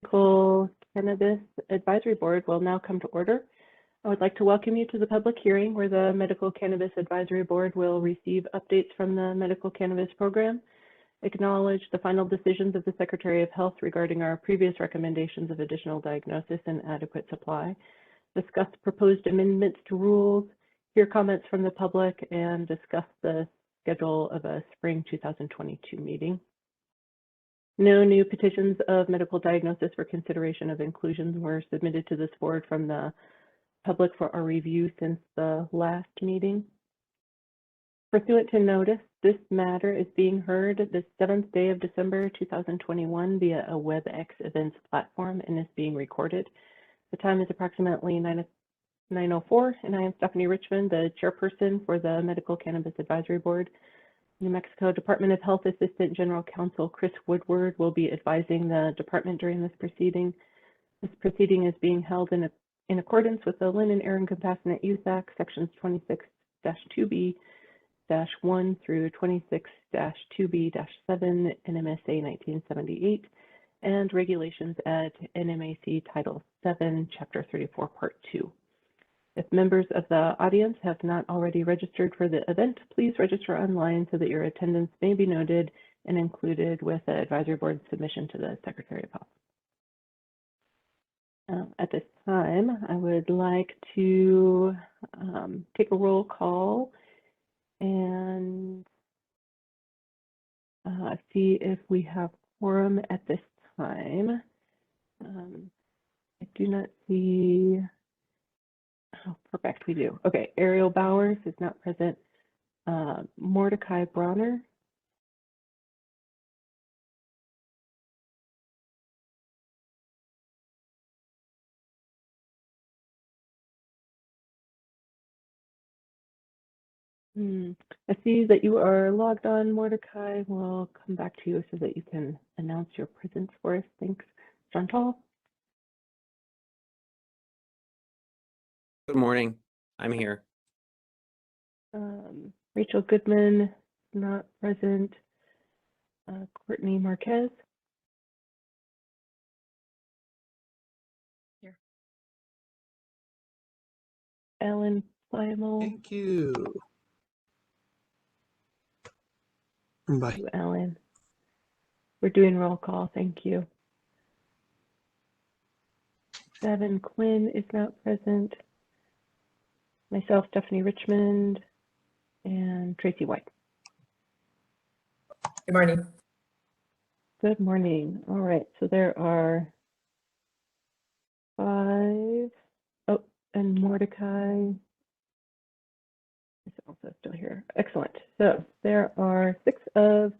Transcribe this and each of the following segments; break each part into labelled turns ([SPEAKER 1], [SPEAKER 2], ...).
[SPEAKER 1] Medical Cannabis Advisory Board will now come to order. I would like to welcome you to the public hearing where the Medical Cannabis Advisory Board will receive updates from the medical cannabis program, acknowledge the final decisions of the Secretary of Health regarding our previous recommendations of additional diagnosis and adequate supply, discuss proposed amendments to rules, hear comments from the public, and discuss the schedule of a spring 2022 meeting. No new petitions of medical diagnosis for consideration of inclusions were submitted to this board from the public for our review since the last meeting. Pursuant to notice, this matter is being heard the 7th day of December 2021 via a WebEx events platform and is being recorded. The time is approximately 9:04, and I am Stephanie Richmond, the chairperson for the Medical Cannabis Advisory Board. New Mexico Department of Health Assistant General Counsel Chris Woodward will be advising the department during this proceeding. This proceeding is being held in accordance with the Lynn and Aaron Compassionate Use Act, sections 26-2B-1 through 26-2B-7 NMSA 1978, and regulations at NMAC Title 7, Chapter 34, Part 2. If members of the audience have not already registered for the event, please register online so that your attendance may be noted and included with the advisory board submission to the Secretary of Health. At this time, I would like to take a roll call and see if we have quorum at this time. I do not see. Oh, perfect, we do. Okay, Ariel Bowers is not present. Mordecai Bronner. I see that you are logged on, Mordecai. We'll come back to you so that you can announce your presence for us. Thanks. Chantal.
[SPEAKER 2] Good morning. I'm here.
[SPEAKER 1] Rachel Goodman, not present. Courtney Marquez.
[SPEAKER 3] Here.
[SPEAKER 1] Ellen Plymel.
[SPEAKER 4] Thank you. Bye.
[SPEAKER 1] Thank you, Ellen. We're doing roll call. Thank you. Devin Quinn is not present. Myself, Stephanie Richmond, and Tracy White.
[SPEAKER 3] Good morning.
[SPEAKER 1] Good morning. All right, so there are 5. Oh, and Mordecai is also still here. Excellent. So there are 6 of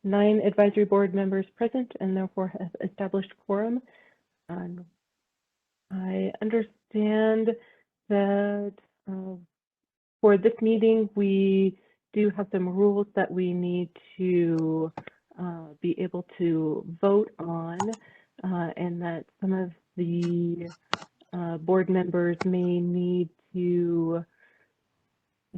[SPEAKER 1] 9 advisory board members present and therefore have established quorum. I understand that for this meeting, we do have some rules that we need to be able to vote on, and that some of the board members may need to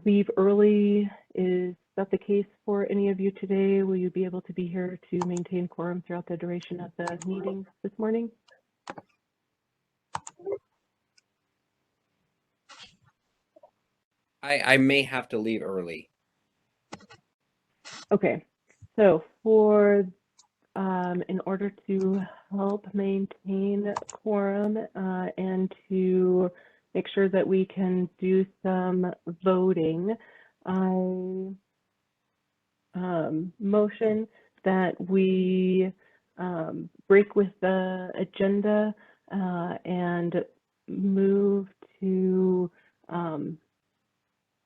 [SPEAKER 1] leave early. Is that the case for any of you today? Will you be able to be here to maintain quorum throughout the duration of the meeting this morning?
[SPEAKER 2] I may have to leave early.
[SPEAKER 1] Okay, so for in order to help maintain quorum and to make sure that we can do some voting, I motion that we break with the agenda and move to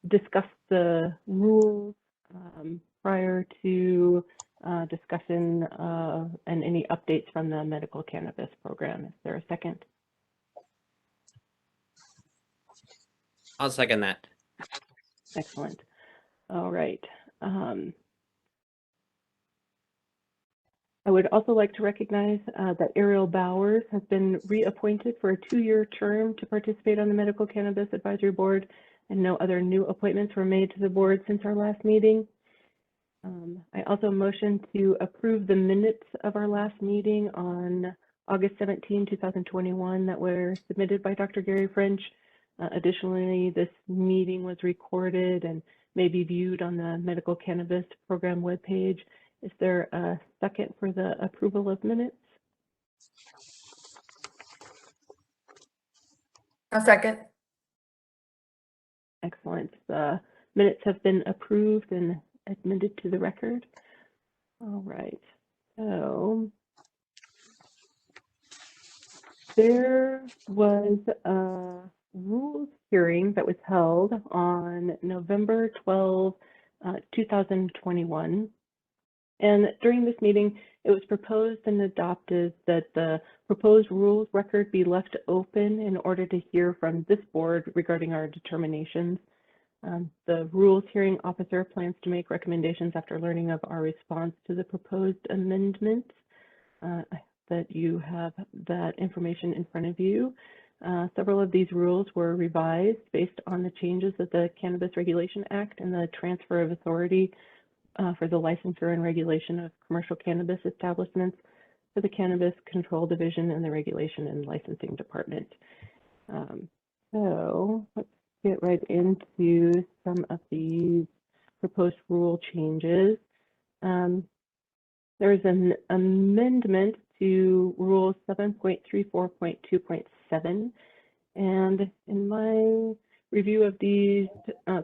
[SPEAKER 1] discuss the rules prior to discussion and any updates from the medical cannabis program. Is there a second?
[SPEAKER 2] I'll second that.
[SPEAKER 1] Excellent. All right. I would also like to recognize that Ariel Bowers has been reappointed for a 2-year term to participate on the Medical Cannabis Advisory Board, and no other new appointments were made to the board since our last meeting. I also motion to approve the minutes of our last meeting on August 17, 2021 that were submitted by Dr. Gary French. Additionally, this meeting was recorded and may be viewed on the Medical Cannabis Program webpage. Is there a second for the approval of minutes?
[SPEAKER 3] A second.
[SPEAKER 1] Excellent. The minutes have been approved and admitted to the record. All right. So there was a rules hearing that was held on November 12, 2021. And during this meeting, it was proposed and adopted that the proposed rules record be left open in order to hear from this board regarding our determinations. The rules hearing officer plans to make recommendations after learning of our response to the proposed amendments. That you have that information in front of you. Several of these rules were revised based on the changes of the Cannabis Regulation Act and the transfer of authority for the licensure and regulation of commercial cannabis establishments for the Cannabis Control Division and the Regulation and Licensing Department. So let's get right into some of these proposed rule changes. There is an amendment to Rule 7.34.2.7, and in my review of these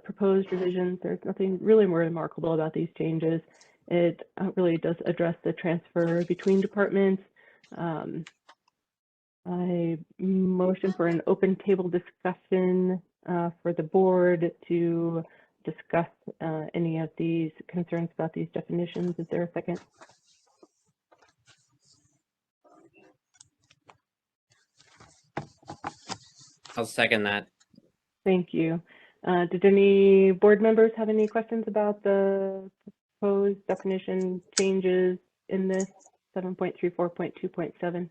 [SPEAKER 1] proposed revisions, there's nothing really more remarkable about these changes. It really does address the transfer between departments. I motion for an open table discussion for the board to discuss any of these concerns about these definitions. Is there a second?
[SPEAKER 2] I'll second that.
[SPEAKER 1] Thank you. Did any board members have any questions about the proposed definition changes in this 7.34.2.7?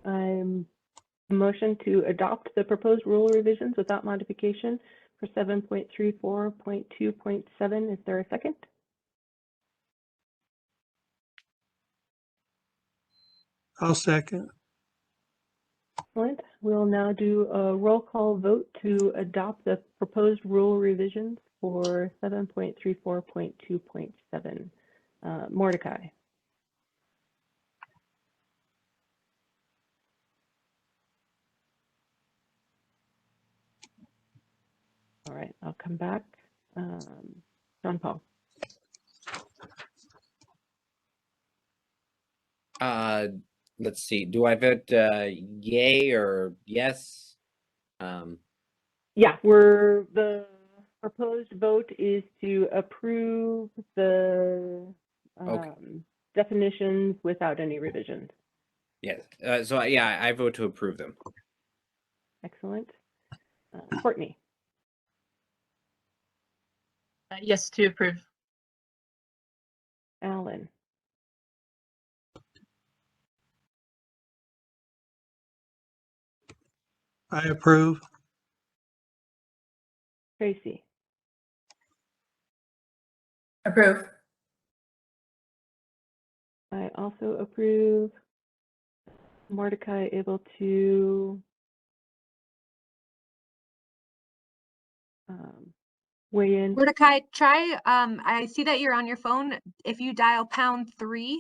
[SPEAKER 1] I'm motion to adopt the proposed rule revisions without modification for 7.34.2.7. Is there a second?
[SPEAKER 4] I'll second.
[SPEAKER 1] Excellent. We'll now do a roll call vote to adopt the proposed rule revisions for 7.34.2.7. Mordecai. All right, I'll come back. John Paul.
[SPEAKER 2] Let's see. Do I vote yay or yes?
[SPEAKER 1] Yeah, the proposed vote is to approve the definitions without any revisions.
[SPEAKER 2] Yes. So yeah, I vote to approve them.
[SPEAKER 1] Excellent. Courtney.
[SPEAKER 3] Yes, to approve.
[SPEAKER 1] Alan.
[SPEAKER 4] I approve.
[SPEAKER 1] Tracy.
[SPEAKER 3] Approve.
[SPEAKER 1] I also approve. Mordecai able to weigh in.
[SPEAKER 5] Mordecai, try, I see that you're on your phone. If you dial #3,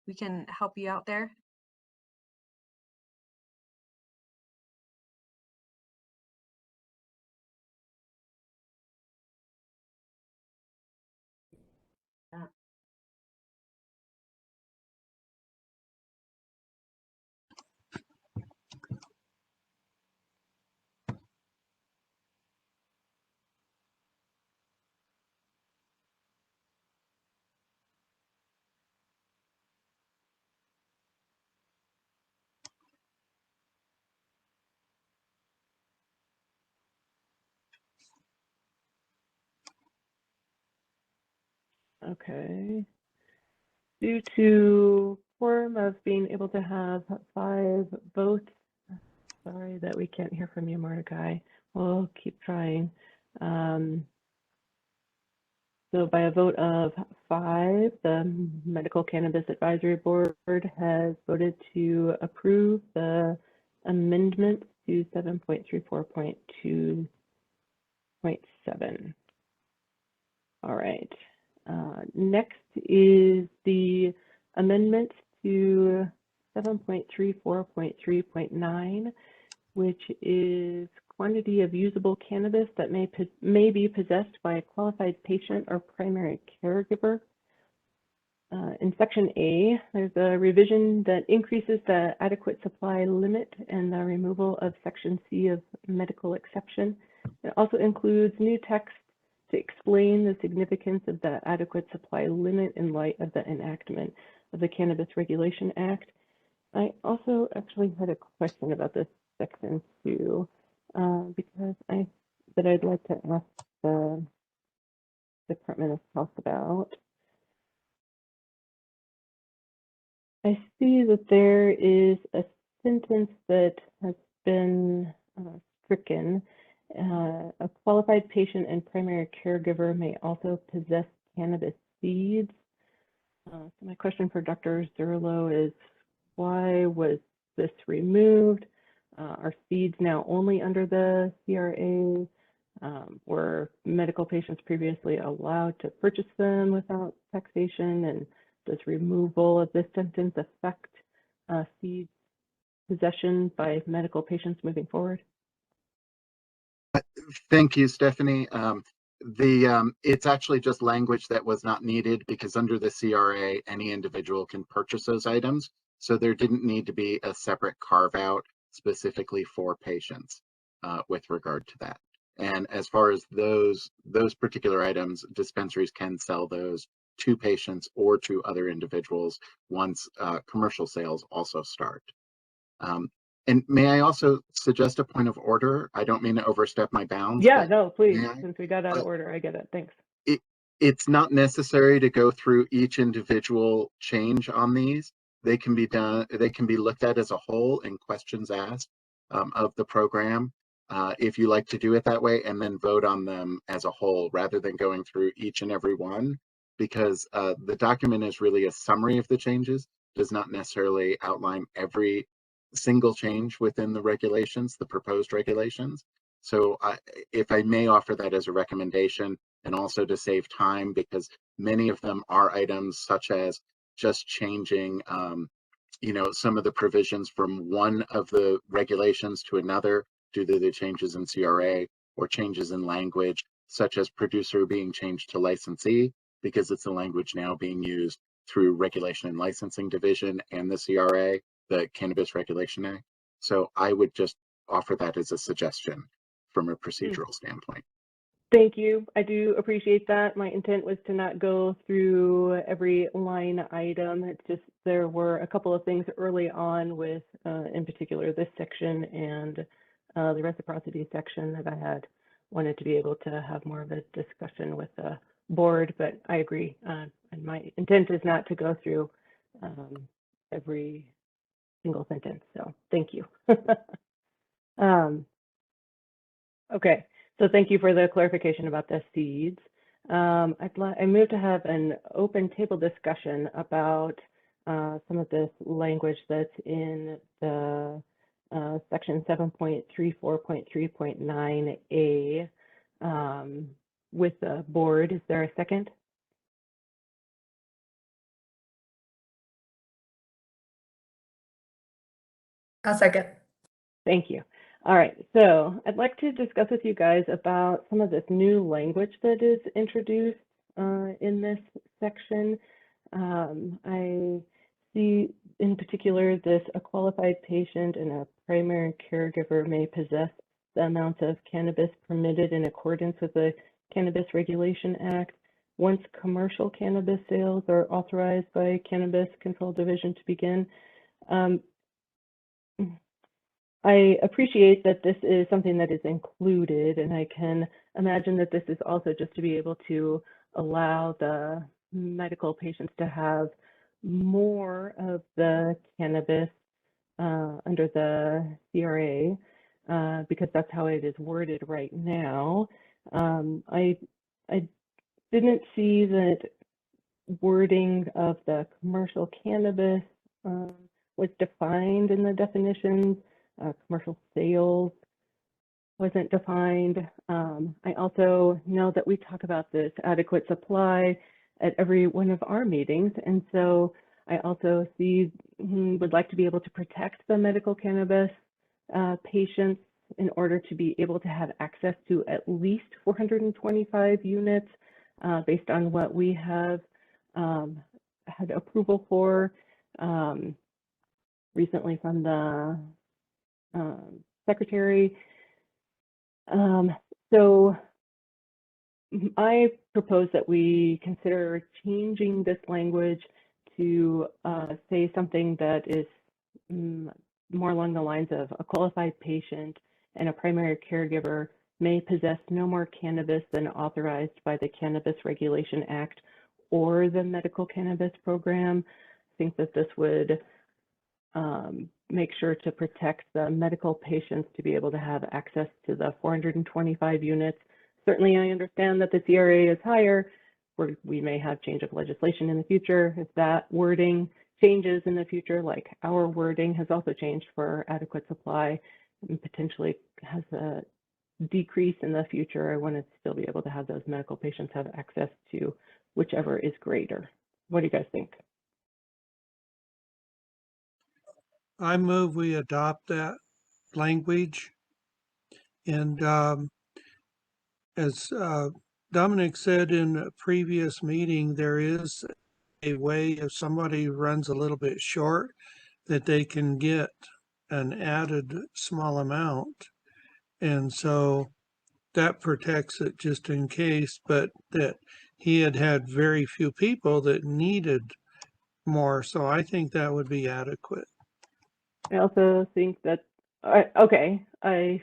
[SPEAKER 5] we can help you out there.
[SPEAKER 1] Okay. Due to quorum of being able to have 5 votes, sorry that we can't hear from you, Mordecai. We'll keep trying. So by a vote of 5, the Medical Cannabis Advisory Board has voted to approve the amendment to 7.34.2.7. All right. Next is the amendment to 7.34.3.9, which is quantity of usable cannabis that may be possessed by a qualified patient or primary caregiver. In Section A, there's a revision that increases the adequate supply limit and the removal of Section C of medical exception. It also includes new text to explain the significance of the adequate supply limit in light of the enactment of the Cannabis Regulation Act. I also actually had a question about this section too, because I'd like to ask the Department of Health about. I see that there is a sentence that has been stricken. A qualified patient and primary caregiver may also possess cannabis seeds. So my question for Dr. Zerlo is, why was this removed? Are seeds now only under the CRA? Were medical patients previously allowed to purchase them without taxation? And does removal of this sentence affect seed possession by medical patients moving forward?
[SPEAKER 6] Thank you, Stephanie. It's actually just language that was not needed because under the CRA, any individual can purchase those items. So there didn't need to be a separate carve out specifically for patients with regard to that. And as far as those particular items, dispensaries can sell those to patients or to other individuals once commercial sales also start. And may I also suggest a point of order? I don't mean to overstep my bounds.
[SPEAKER 1] Yeah, no, please.
[SPEAKER 6] May I?
[SPEAKER 1] Since we got out of order, I get it. Thanks.
[SPEAKER 6] It's not necessary to go through each individual change on these. They can be done. They can be looked at as a whole in questions asked of the program. If you like to do it that way, and then vote on them as a whole rather than going through each and every one, because the document is really a summary of the changes, does not necessarily outline every single change within the regulations, the proposed regulations. So if I may offer that as a recommendation, and also to save time, because many of them are items such as just changing some of the provisions from one of the regulations to another due to the changes in CRA, or changes in language such as producer being changed to licensee, because it's the language now being used through Regulation and Licensing Division and the CRA, the Cannabis Regulation Act. So I would just offer that as a suggestion from a procedural standpoint.
[SPEAKER 1] Thank you. I do appreciate that. My intent was to not go through every line item. It's just there were a couple of things early on with, in particular, this section and the reciprocity section that I had wanted to be able to have more of a discussion with the board, but I agree. And my intent is not to go through every single sentence, so thank you. Okay. So thank you for the clarification about the seeds. I move to have an open table discussion about some of this language that's in the section 7.34.3.9A with the board. Is there a second?
[SPEAKER 3] I'll second.
[SPEAKER 1] Thank you. All right, so I'd like to discuss with you guys about some of this new language that is introduced in this section. I see in particular this: a qualified patient and a primary caregiver may possess the amounts of cannabis permitted in accordance with the Cannabis Regulation Act once commercial cannabis sales are authorized by Cannabis Control Division to begin. I appreciate that this is something that is included, and I can imagine that this is also just to be able to allow the medical patients to have more of the cannabis under the CRA, because that's how it is worded right now. I didn't see that wording of the commercial cannabis was defined in the definitions. Commercial sales wasn't defined. I also know that we talk about this adequate supply at every one of our meetings, and so I also would like to be able to protect the medical cannabis patients in order to be able to have access to at least 425 units based on what we have had approval for recently from the secretary. So I propose that we consider changing this language to say something that is more along the lines of a qualified patient and a primary caregiver may possess no more cannabis than authorized by the Cannabis Regulation Act or the Medical Cannabis Program. I think that this would make sure to protect the medical patients to be able to have access to the 425 units. Certainly, I understand that the CRA is higher. We may have change of legislation in the future. If that wording changes in the future, like our wording has also changed for adequate supply and potentially has a decrease in the future, I want to still be able to have those medical patients have access to whichever is greater. What do you guys think?
[SPEAKER 4] I move we adopt that language. And as Dominic said in a previous meeting, there is a way if somebody runs a little bit short that they can get an added small amount. And so that protects it just in case, but that he had very few people that needed more. So I think that would be adequate.
[SPEAKER 1] I also think that, okay, I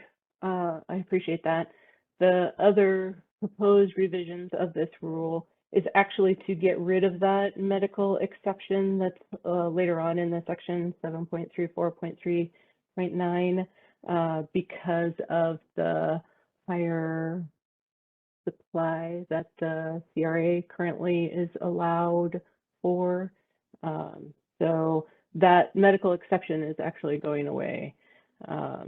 [SPEAKER 1] appreciate that. The other proposed revisions of this rule is actually to get rid of that medical exception that's later on in the section 7.34.3.9 because of the higher supply that the CRA currently is allowed for. So that medical exception is actually going away. Does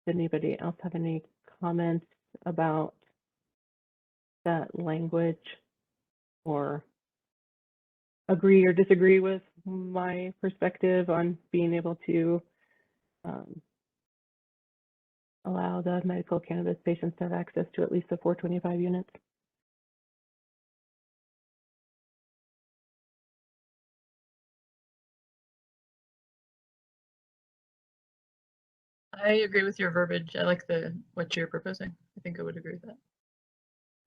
[SPEAKER 1] anybody else have any comments about that language or agree or disagree with my perspective on being able to allow the medical cannabis patients to have access to at least the 425 units?
[SPEAKER 3] I agree with your verbiage. I like what you're proposing. I think I would agree with that.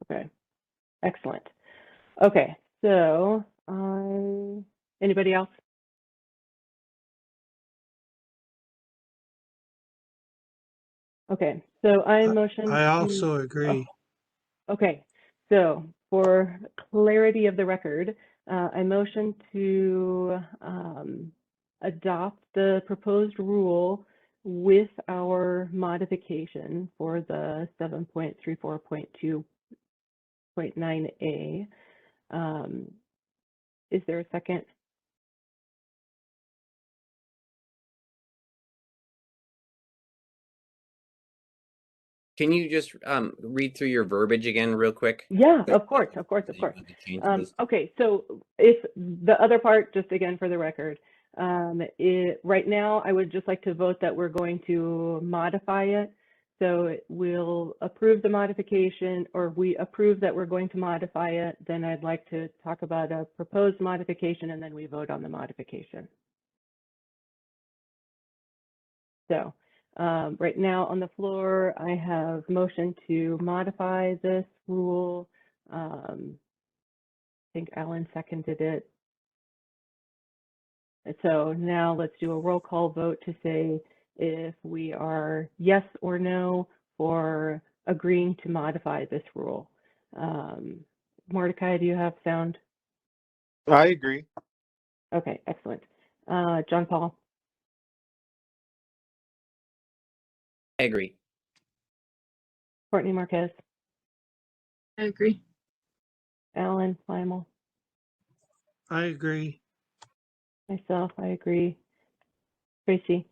[SPEAKER 1] Okay, excellent. Okay, so anybody else? Okay, so I motion.
[SPEAKER 4] I also agree.
[SPEAKER 1] Okay, so for clarity of the record, I motion to adopt the proposed rule with our modification for the 7.34.2.9a. Is there a second?
[SPEAKER 2] Can you just read through your verbiage again real quick?
[SPEAKER 1] Yeah, of course. Okay, so if the other part, just again for the record, right now I would just like to vote that we're going to modify it. So we'll approve the modification, or we approve that we're going to modify it. Then I'd like to talk about a proposed modification, and then we vote on the modification. So right now on the floor, I have motion to modify this rule. I think Alan seconded it. So now let's do a roll call vote to say if we are yes or no for agreeing to modify this rule. Mordecai, do you have sound?
[SPEAKER 7] I agree.
[SPEAKER 1] Okay, excellent. John Paul,
[SPEAKER 2] I agree.
[SPEAKER 1] Courtney Marquez,
[SPEAKER 3] I agree.
[SPEAKER 1] Alan Lymel,
[SPEAKER 4] I agree.
[SPEAKER 1] myself, I agree. Tracy.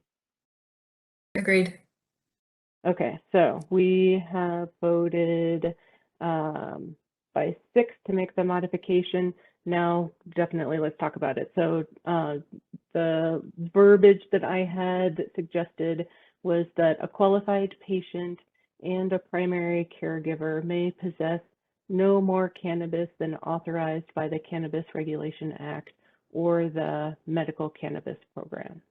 [SPEAKER 3] Agreed.
[SPEAKER 1] Okay, so we have voted by 6 to make the modification. Now, definitely, let's talk about it. So the verbiage that I had suggested was that a qualified patient and a primary caregiver may possess no more cannabis than authorized by the Cannabis Regulation Act or the Medical Cannabis Program.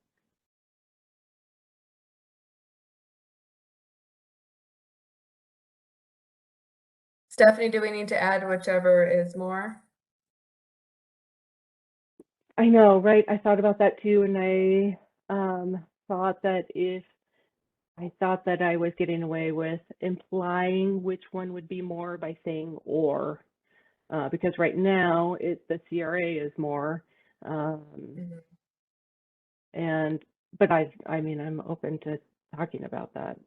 [SPEAKER 8] Stephanie, do we need to add whichever is more?
[SPEAKER 1] I know, right? I thought about that too, and I thought that I was getting away with implying which one would be more by saying or, because right now the CRA is more, but I mean, I'm open to talking about that.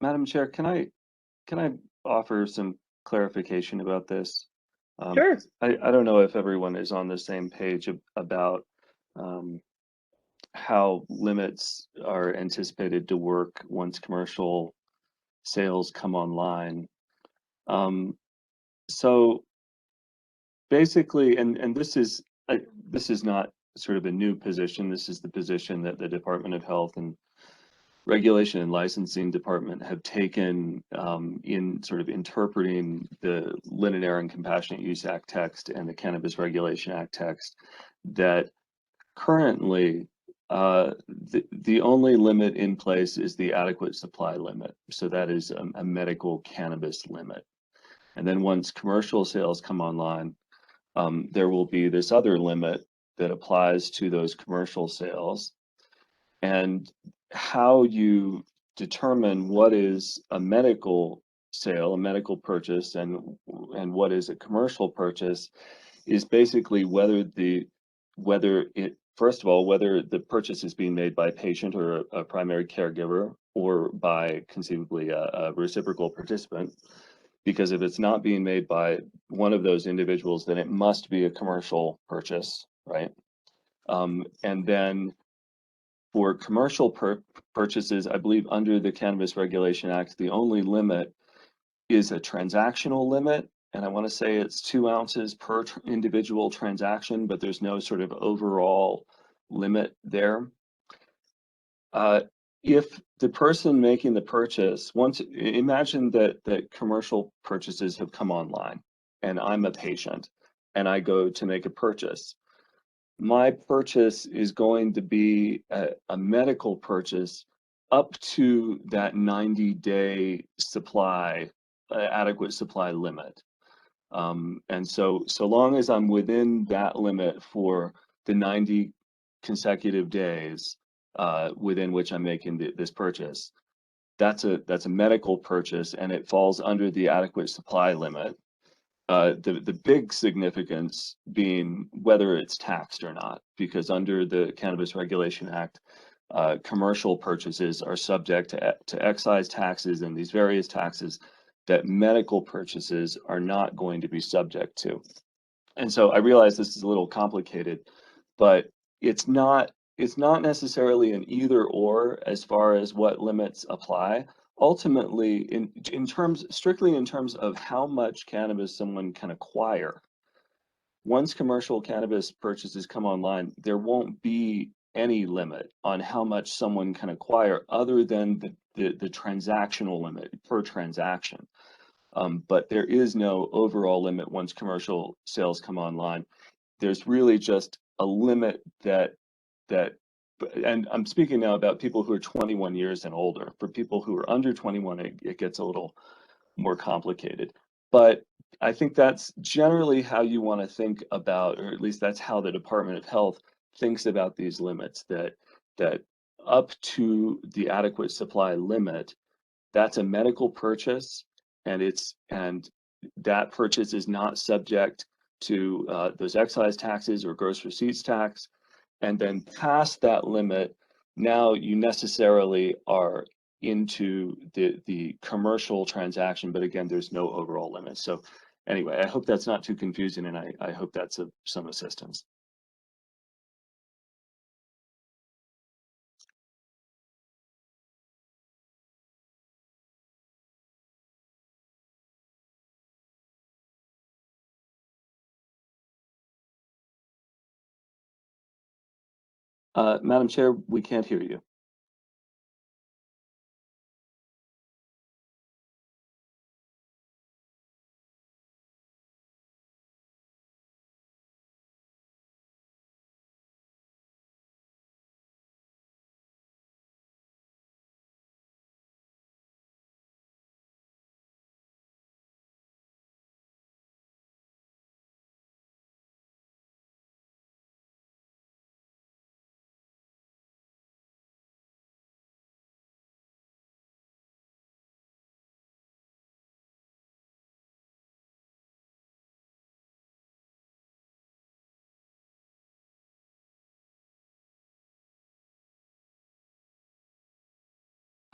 [SPEAKER 9] Madam Chair, can I offer some clarification about this?
[SPEAKER 1] Sure.
[SPEAKER 9] I don't know if everyone is on the same page about how limits are anticipated to work once commercial sales come online. So basically, and this is not sort of a new position. This is the position that the Department of Health and Regulation and Licensing Department have taken in sort of interpreting the Limited and Compassionate Use Act text and the Cannabis Regulation Act text, that currently the only limit in place is the adequate supply limit. So that is a medical cannabis limit. And then once commercial sales come online, there will be this other limit that applies to those commercial sales. And how you determine what is a medical sale, a medical purchase, and what is a commercial purchase is basically whether the purchase is being made by a patient or a primary caregiver or by conceivably a reciprocal participant. Because if it's not being made by one of those individuals, then it must be a commercial purchase, right? And then for commercial purchases, I believe under the Cannabis Regulation Act, the only limit is a transactional limit. And I want to say it's 2 ounces per individual transaction, but there's no sort of overall limit there. If the person making the purchase, imagine that commercial purchases have come online and I'm a patient and I go to make a purchase. My purchase is going to be a medical purchase up to that 90-day supply, adequate supply limit. And so long as I'm within that limit for the 90 consecutive days within which I'm making this purchase, that's a medical purchase and it falls under the adequate supply limit. The big significance being whether it's taxed or not, because under the Cannabis Regulation Act, commercial purchases are subject to excise taxes and these various taxes that medical purchases are not going to be subject to. And so I realize this is a little complicated, but it's not necessarily an either or as far as what limits apply. Ultimately, strictly in terms of how much cannabis someone can acquire, once commercial cannabis purchases come online, there won't be any limit on how much someone can acquire other than the transactional limit per transaction. But there is no overall limit once commercial sales come online. There's really just a limit that and I'm speaking now about people who are 21 years and older. For people who are under 21, it gets a little more complicated. But I think that's generally how you want to think about, or at least that's how the Department of Health thinks about these limits, that up to the adequate supply limit, that's a medical purchase, and that purchase is not subject to those excise taxes or gross receipts tax. And then past that limit, now you necessarily are into the commercial transaction, but again, there's no overall limit. So anyway, I hope that's not too confusing, and I hope that's some assistance. Madam Chair, we can't hear you.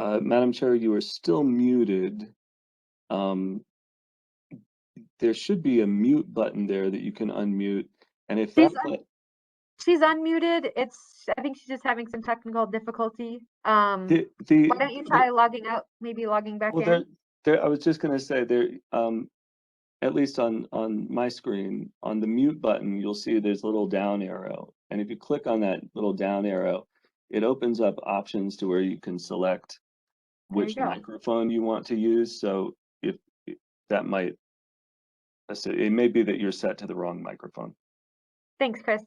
[SPEAKER 9] Madam Chair, you are still muted. There should be a mute button there that you can unmute. And if
[SPEAKER 5] She's,
[SPEAKER 9] that,
[SPEAKER 5] she's unmuted. I think she's just having some technical difficulty. Why don't you try logging out, maybe logging back in?
[SPEAKER 9] I was just going to say there, at least on my screen, on the mute button, you'll see there's a little down arrow. And if you click on that little down arrow, it opens up options to where you can select which microphone you want to use. So if that might, it may be that you're set to the wrong microphone.
[SPEAKER 5] Thanks, Chris.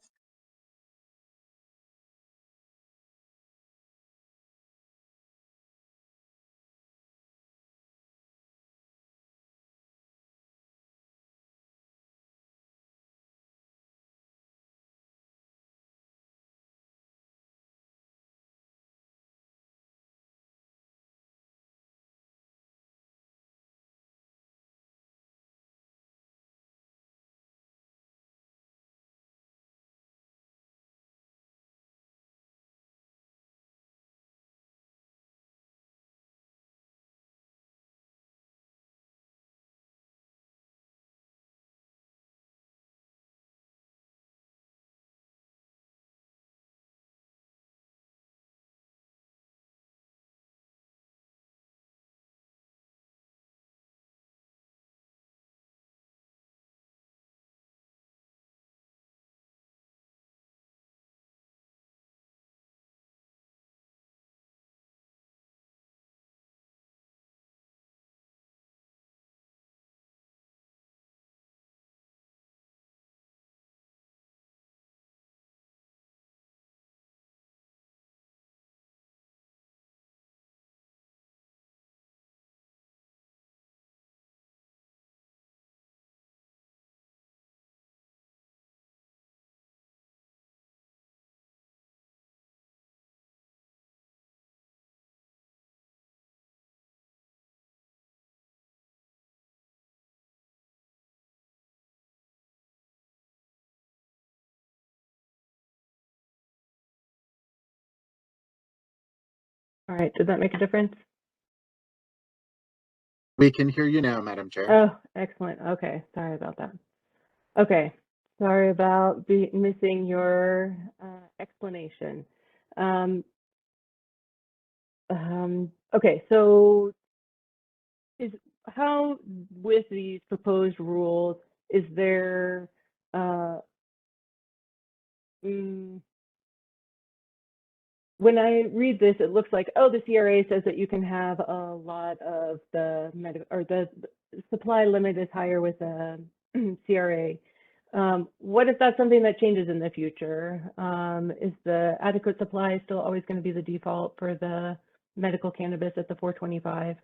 [SPEAKER 1] All right, did that make a difference?
[SPEAKER 6] We can hear you now, Madam Chair.
[SPEAKER 1] Oh, excellent. Okay, sorry about that. Okay, sorry about missing your explanation. Okay, so how with these proposed rules, is there when I read this, it looks like, oh, the CRA says that you can have a lot of the medical, or the supply limit is higher with the CRA. What if that's something that changes in the future? Is the adequate supply still always going to be the default for the medical cannabis at the 425?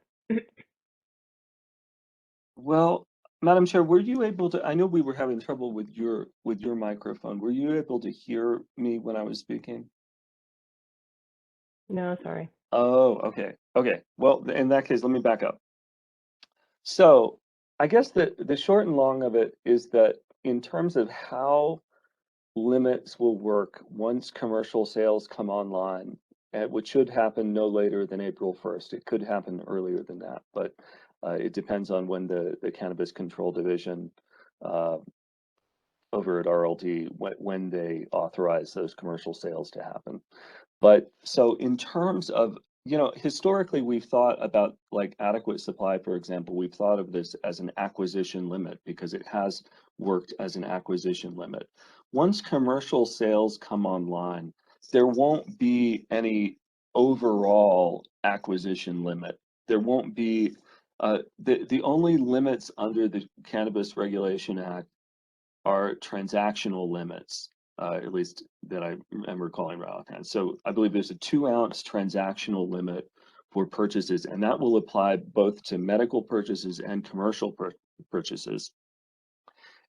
[SPEAKER 9] Well, Madam Chair, were you able to, I know we were having trouble with your microphone. Were you able to hear me when I was speaking?
[SPEAKER 1] No, sorry.
[SPEAKER 9] Oh, okay. Okay. Well, in that case, let me back up. So I guess the short and long of it is that in terms of how limits will work once commercial sales come online, which should happen no later than April 1st. It could happen earlier than that, but it depends on when the Cannabis Control Division over at RLD, when they authorize those commercial sales to happen. But so in terms of, historically we've thought about like adequate supply, for example, we've thought of this as an acquisition limit because it has worked as an acquisition limit. Once commercial sales come online, there won't be any overall acquisition limit. There won't be, the only limits under the Cannabis Regulation Act are transactional limits, at least that I am recalling right offhand. So I believe there's a 2-ounce transactional limit for purchases, and that will apply both to medical purchases and commercial purchases.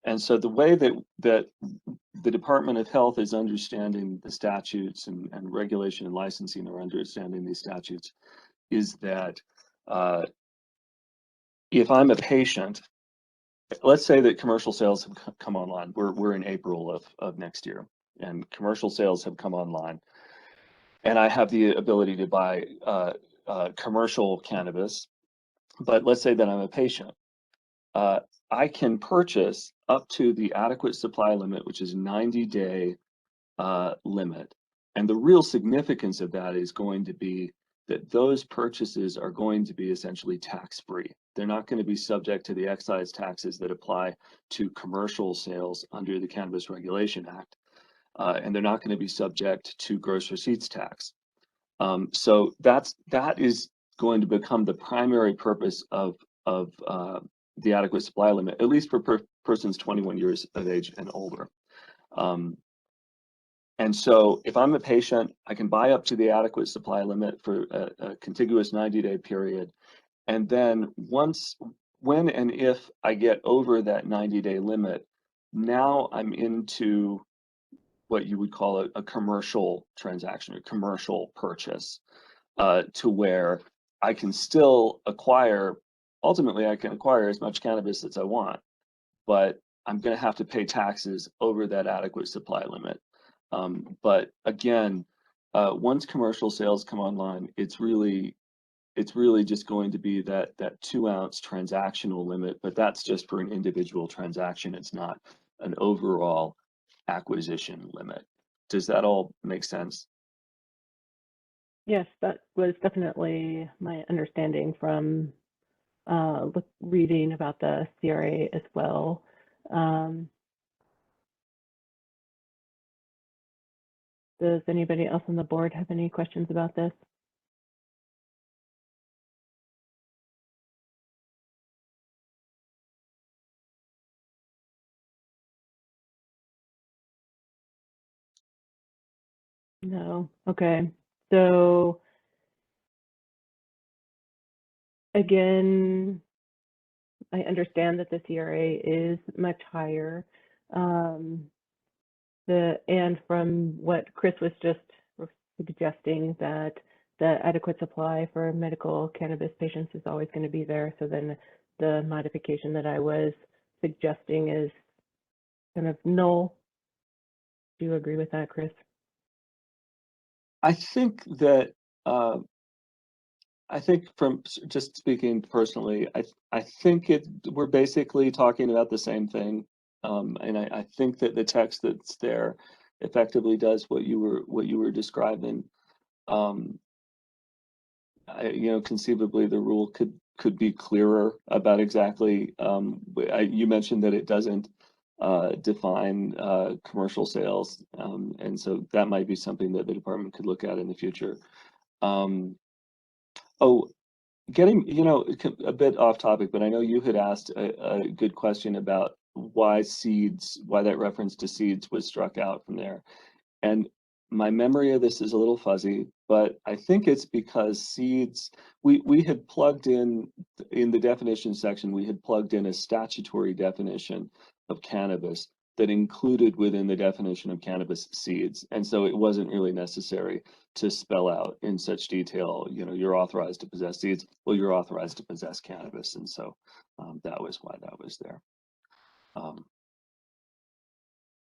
[SPEAKER 9] And so the way that the Department of Health is understanding the statutes and regulation and licensing are understanding these statutes is that if I'm a patient, let's say that commercial sales have come online. We're in April of next year, and commercial sales have come online, and I have the ability to buy commercial cannabis. But let's say that I'm a patient. I can purchase up to the adequate supply limit, which is 90-day limit. And the real significance of that is going to be that those purchases are going to be essentially tax-free. They're not going to be subject to the excise taxes that apply to commercial sales under the Cannabis Regulation Act. And they're not going to be subject to gross receipts tax. So that is going to become the primary purpose of the adequate supply limit, at least for persons 21 years of age and older. And so if I'm a patient, I can buy up to the adequate supply limit for a contiguous 90-day period. And then when and if I get over that 90-day limit, now I'm into what you would call a commercial transaction, a commercial purchase, to where I can still ultimately I can acquire as much cannabis as I want, but I'm going to have to pay taxes over that adequate supply limit. But again, once commercial sales come online, it's really just going to be that 2-ounce transactional limit, but that's just for an individual transaction. It's not an overall acquisition limit. Does that all make sense?
[SPEAKER 1] Yes, that was definitely my understanding from reading about the CRA as well. Does anybody else on the board have any questions about this? No. Okay. So again, I understand that the CRA is much higher. And from what Chris was just suggesting, that the adequate supply for medical cannabis patients is always going to be there. So then the modification that I was suggesting is kind of null. Do you agree with that, Chris?
[SPEAKER 9] I think that I think from just speaking personally, I think we're basically talking about the same thing, and I think that the text that's there effectively does what you were describing. Conceivably the rule could be clearer about exactly. You mentioned that it doesn't define commercial sales, and so that might be something that the department could look at in the future. Getting a bit off topic, but I know you had asked a good question about why that reference to seeds was struck out from there. And my memory of this is a little fuzzy, but I think it's because seeds, we had plugged in the definition section, we had plugged in a statutory definition of cannabis that included within the definition of cannabis seeds. And so it wasn't really necessary to spell out in such detail, you know, you're authorized to possess seeds, well, you're authorized to possess cannabis. And so that was why that was there.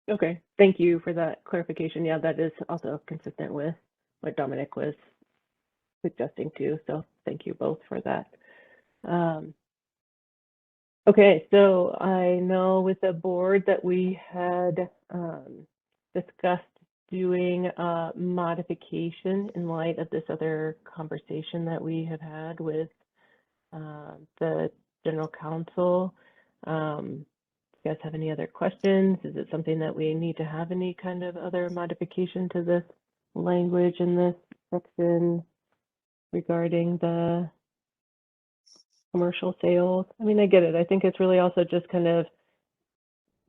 [SPEAKER 1] Okay, thank you for that clarification. Yeah, that is also consistent with what Dominic was suggesting too. So thank you both for that. Okay, so I know with the board that we had discussed doing a modification in light of this other conversation that we have had with the general counsel. You guys have any other questions? Is it something that we need to have any kind of other modification to this language in this section regarding the commercial sales? I mean, I get it. I think it's really also just kind of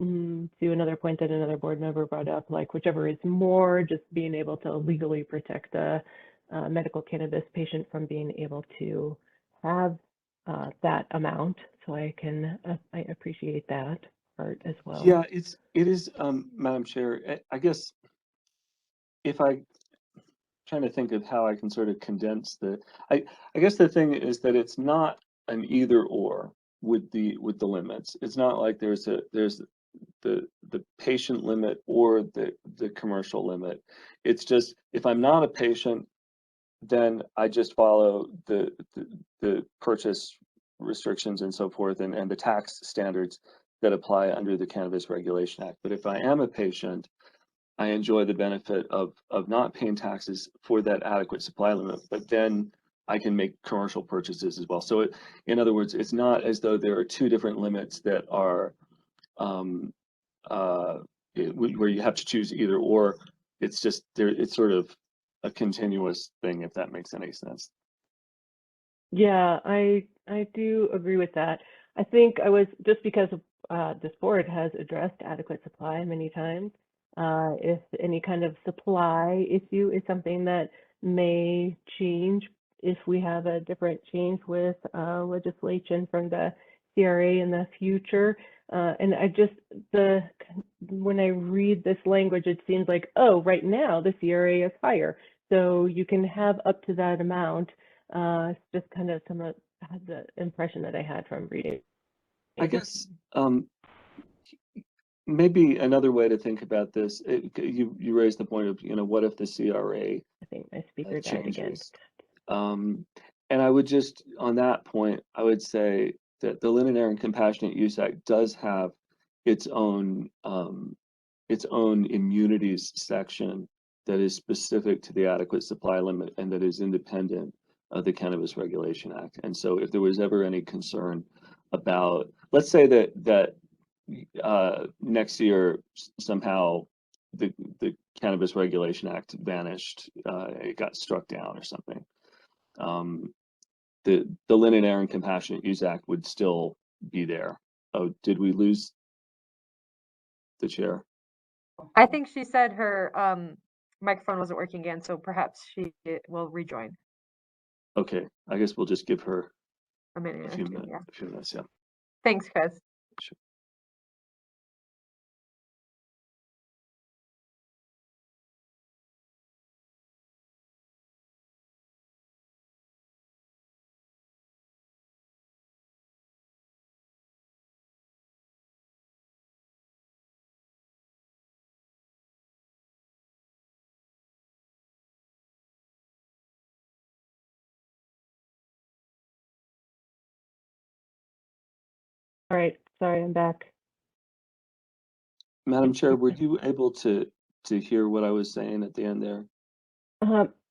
[SPEAKER 1] to another point that another board member brought up, like whichever is more, just being able to legally protect the medical cannabis patient from being able to have that amount. So I appreciate that part as well.
[SPEAKER 9] Yeah, it is, Madam Chair. I guess if I trying to think of how I can sort of condense I guess the thing is that it's not an either or with the limits. It's not like there's the patient limit or the commercial limit. It's just if I'm not a patient, then I just follow the purchase restrictions and so forth and the tax standards that apply under the Cannabis Regulation Act. But if I am a patient, I enjoy the benefit of not paying taxes for that adequate supply limit, but then I can make commercial purchases as well. So in other words, it's not as though there are two different limits that are where you have to choose either or. It's just there. It's sort of a continuous thing, if that makes any sense.
[SPEAKER 1] Yeah, I do agree with that. I think I was just because this board has addressed adequate supply many times. If any kind of supply issue is something that may change if we have a different change with legislation from the CRA in the future. And when I read this language, it seems like, oh, right now the CRA is higher. So you can have up to that amount. It's just kind of some of the impression that I had from reading.
[SPEAKER 9] I guess maybe another way to think about this, you raised the point of, you know, what if the CRA
[SPEAKER 1] I think my speaker died again.
[SPEAKER 9] And I would just, on that point, I would say that the Limited and Compassionate Use Act does have its own immunities section that is specific to the adequate supply limit and that is independent of the Cannabis Regulation Act. And so if there was ever any concern about, let's say that next year somehow the Cannabis Regulation Act vanished, it got struck down or something. The Lynn and Aaron Compassionate Use Act would still be there. Oh, did we lose the chair?
[SPEAKER 5] I think she said her microphone wasn't working again, so perhaps she will rejoin.
[SPEAKER 9] Okay, I guess we'll just give her
[SPEAKER 5] a minute,
[SPEAKER 9] a few minutes, yeah.
[SPEAKER 5] Thanks, Chris.
[SPEAKER 9] Sure.
[SPEAKER 1] All right, sorry, I'm back.
[SPEAKER 9] Madam Chair, were you able to hear what I was saying at the end there?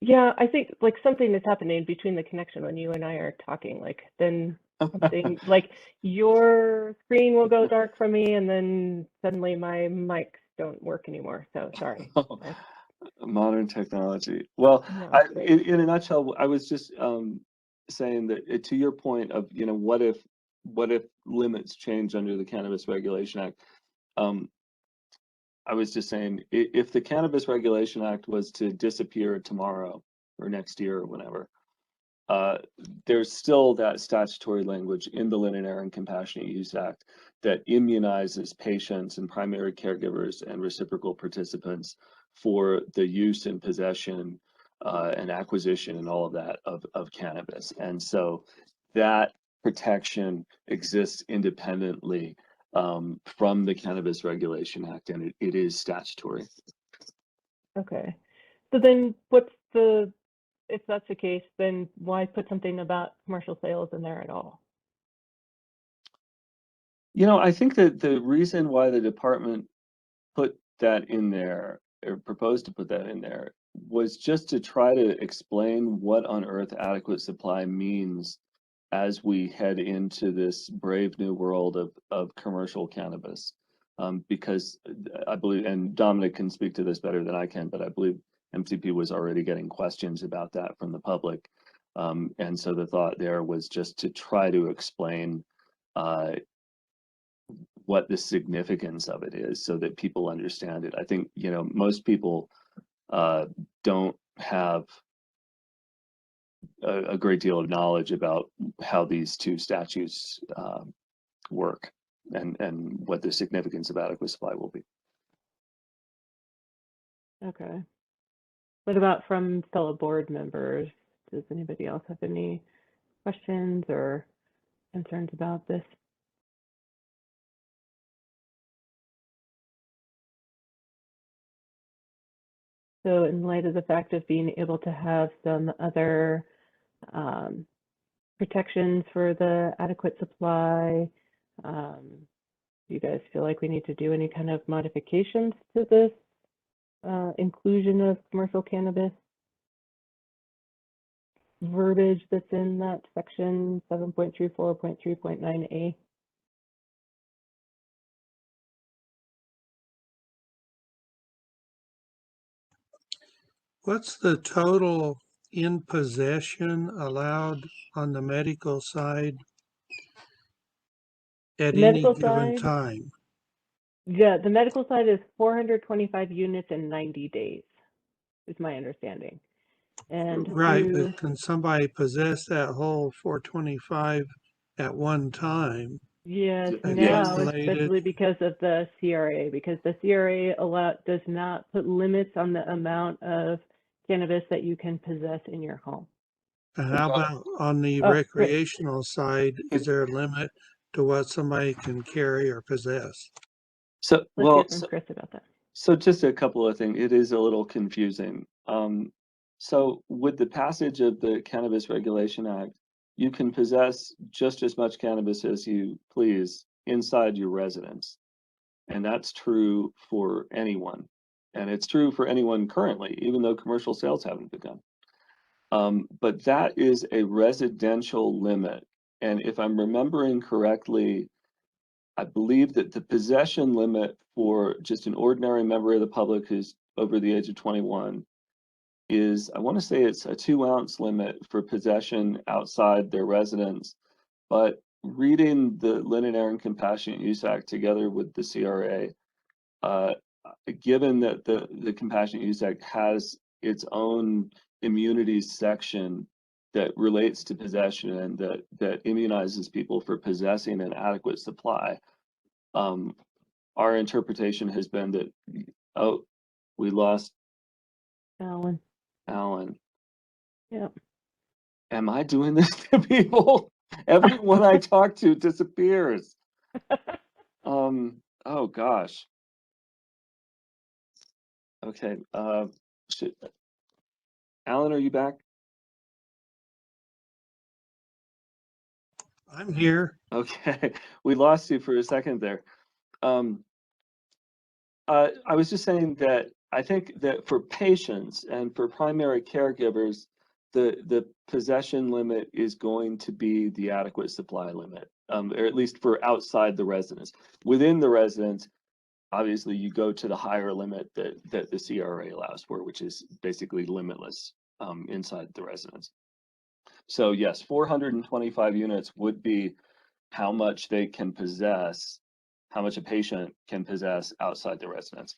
[SPEAKER 1] Yeah, I think like something is happening between the connection when you and I are talking, like then something like your screen will go dark for me and then suddenly my mics don't work anymore. So sorry.
[SPEAKER 9] Modern technology. Well, in a nutshell, I was just saying that to your point of, you know, what if limits change under the Cannabis Regulation Act? I was just saying, if the Cannabis Regulation Act was to disappear tomorrow, or next year or whenever. There's still that statutory language in the Linen Air and Compassionate Use Act that immunizes patients and primary caregivers and reciprocal participants for the use and possession and acquisition and all of that of cannabis. And so that protection exists independently from the Cannabis Regulation Act, and it is statutory.
[SPEAKER 1] Okay. So then what's the, if that's the case, then why put something about commercial sales in there at all?
[SPEAKER 9] You know, I think that the reason why the department put that in there, or proposed to put that in there, was just to try to explain what on earth adequate supply means as we head into this brave new world of commercial cannabis. Because I believe, and Dominic can speak to this better than I can, but I believe MCP was already getting questions about that from the public. And so the thought there was just to try to explain what the significance of it is so that people understand it. I think, you know, most people don't have a great deal of knowledge about how these two statutes work and what the significance of adequate supply will be.
[SPEAKER 1] Okay. What about from fellow board members? Does anybody else have any questions or concerns about this? So in light of the fact of being able to have some other protections for the adequate supply, do you guys feel like we need to do any kind of modifications to this inclusion of commercial cannabis verbiage that's in that section 7.34.3.9a?
[SPEAKER 4] What's the total in possession allowed on the medical side at any given time?
[SPEAKER 1] Yeah, the medical side is 425 units in 90 days, is my understanding. And
[SPEAKER 4] Right, but can somebody possess that whole 425 at one time?
[SPEAKER 1] yes,
[SPEAKER 9] Yes.
[SPEAKER 1] now, especially because of the CRA, because the CRA does not put limits on the amount of cannabis that you can possess in your home.
[SPEAKER 4] And how about on the recreational side? Is there a limit to what somebody can carry or possess?
[SPEAKER 9] So,
[SPEAKER 1] Let's hear from Chris about that.
[SPEAKER 9] So just a couple of things. It is a little confusing. So with the passage of the Cannabis Regulation Act, you can possess just as much cannabis as you please inside your residence. And that's true for anyone. And it's true for anyone currently, even though commercial sales haven't begun. But that is a residential limit. And if I'm remembering correctly, I believe that the possession limit for just an ordinary member of the public who's over the age of 21 is, I want to say it's a 2-ounce limit for possession outside their residence. But reading the Linen Air and Compassionate Use Act together with the CRA, given that the Compassionate Use Act has its own immunities section that relates to possession and that immunizes people for possessing an adequate supply, our interpretation has been that, oh, we lost
[SPEAKER 1] Alan. Yep.
[SPEAKER 9] Am I doing this to people? Everyone I talk to disappears. Oh gosh. Okay. Alan, are you back?
[SPEAKER 4] I'm here.
[SPEAKER 9] Okay, we lost you for a second there. I was just saying that I think that for patients and for primary caregivers, the possession limit is going to be the adequate supply limit, or at least for outside the residence. Within the residence, obviously you go to the higher limit that the CRA allows for, which is basically limitless inside the residence. So yes, 425 units would be how much they can possess, how much a patient can possess outside the residence.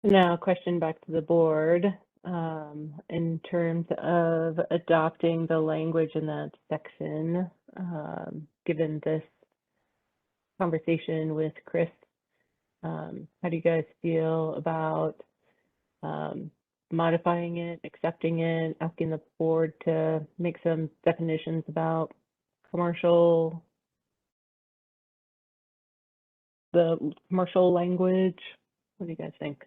[SPEAKER 1] Now, a question back to the board in terms of adopting the language in that section, given this conversation with Chris, how do you guys feel about modifying it, accepting it, asking the board to make some definitions about the commercial language? What do you guys think?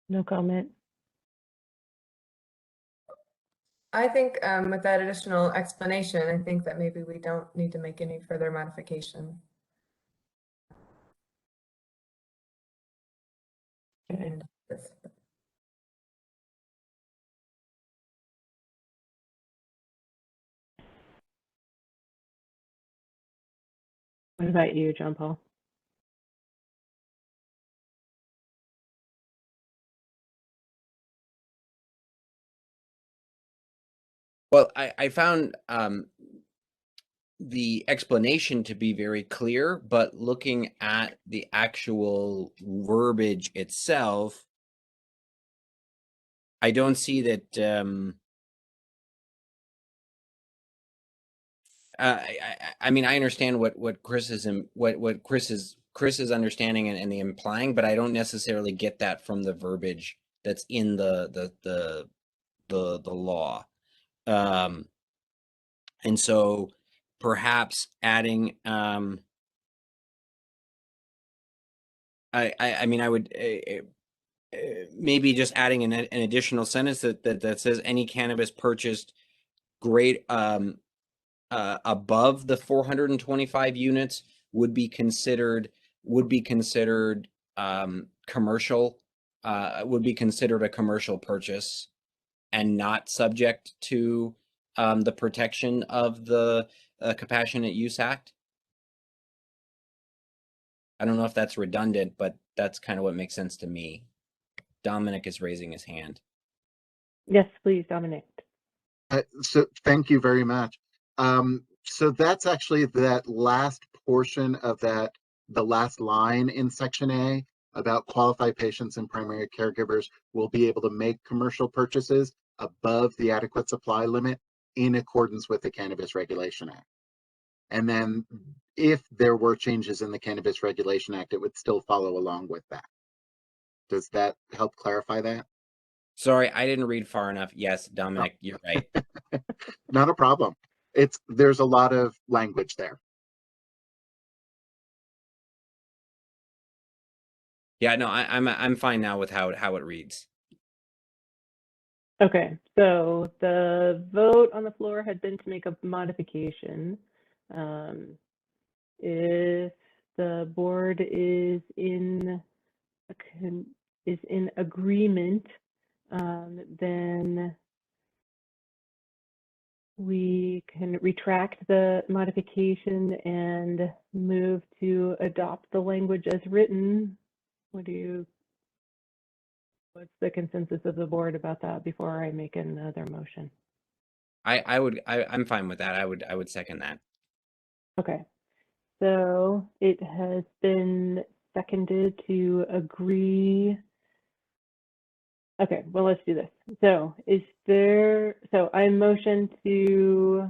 [SPEAKER 1] No comment.
[SPEAKER 8] I think with that additional explanation, I think that maybe we don't need to make any further modification.
[SPEAKER 1] Okay.
[SPEAKER 8] And this-
[SPEAKER 1] What about you, John Paul?
[SPEAKER 2] Well, I found the explanation to be very clear, but looking at the actual verbiage itself, I don't see that. I mean, I understand what Chris is what Chris's understanding and the implying, but I don't necessarily get that from the verbiage that's in the law. And so perhaps adding I mean, I would maybe just adding an additional sentence that says any cannabis purchased grade above the 425 units would be considered commercial, would be considered a commercial purchase and not subject to the protection of the Compassionate Use Act. I don't know if that's redundant, but that's kind of what makes sense to me. Dominic is raising his hand.
[SPEAKER 1] Yes, please, Dominic.
[SPEAKER 6] So thank you very much. So that's actually that last portion of that, the last line in section A about qualified patients and primary caregivers will be able to make commercial purchases above the adequate supply limit in accordance with the Cannabis Regulation Act. And then if there were changes in the Cannabis Regulation Act, it would still follow along with that. Does that help clarify that?
[SPEAKER 2] Sorry, I didn't read far enough. Yes, Dominic, you're right.
[SPEAKER 6] Not a problem. There's a lot of language there.
[SPEAKER 2] Yeah, no, I'm fine now with how it reads.
[SPEAKER 1] Okay, so the vote on the floor had been to make a modification. If the board is in agreement, then we can retract the modification and move to adopt the language as written. What's the consensus of the board about that before I make another motion?
[SPEAKER 2] I'm fine with that. I would second that.
[SPEAKER 1] Okay, so it has been seconded to agree. Okay, well, let's do this. So I motion to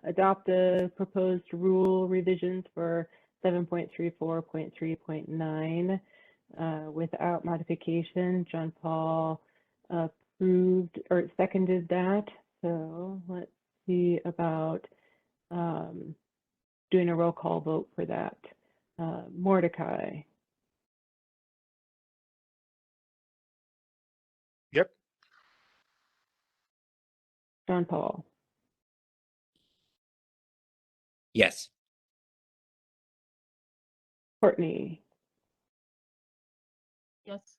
[SPEAKER 1] adopt the proposed rule revisions for 7.34.3.9 without modification. John Paul approved or seconded that. So let's see about doing a roll call vote for that. Mordecai.
[SPEAKER 7] Yep.
[SPEAKER 1] John Paul.
[SPEAKER 2] Yes.
[SPEAKER 1] Courtney,
[SPEAKER 3] Yes.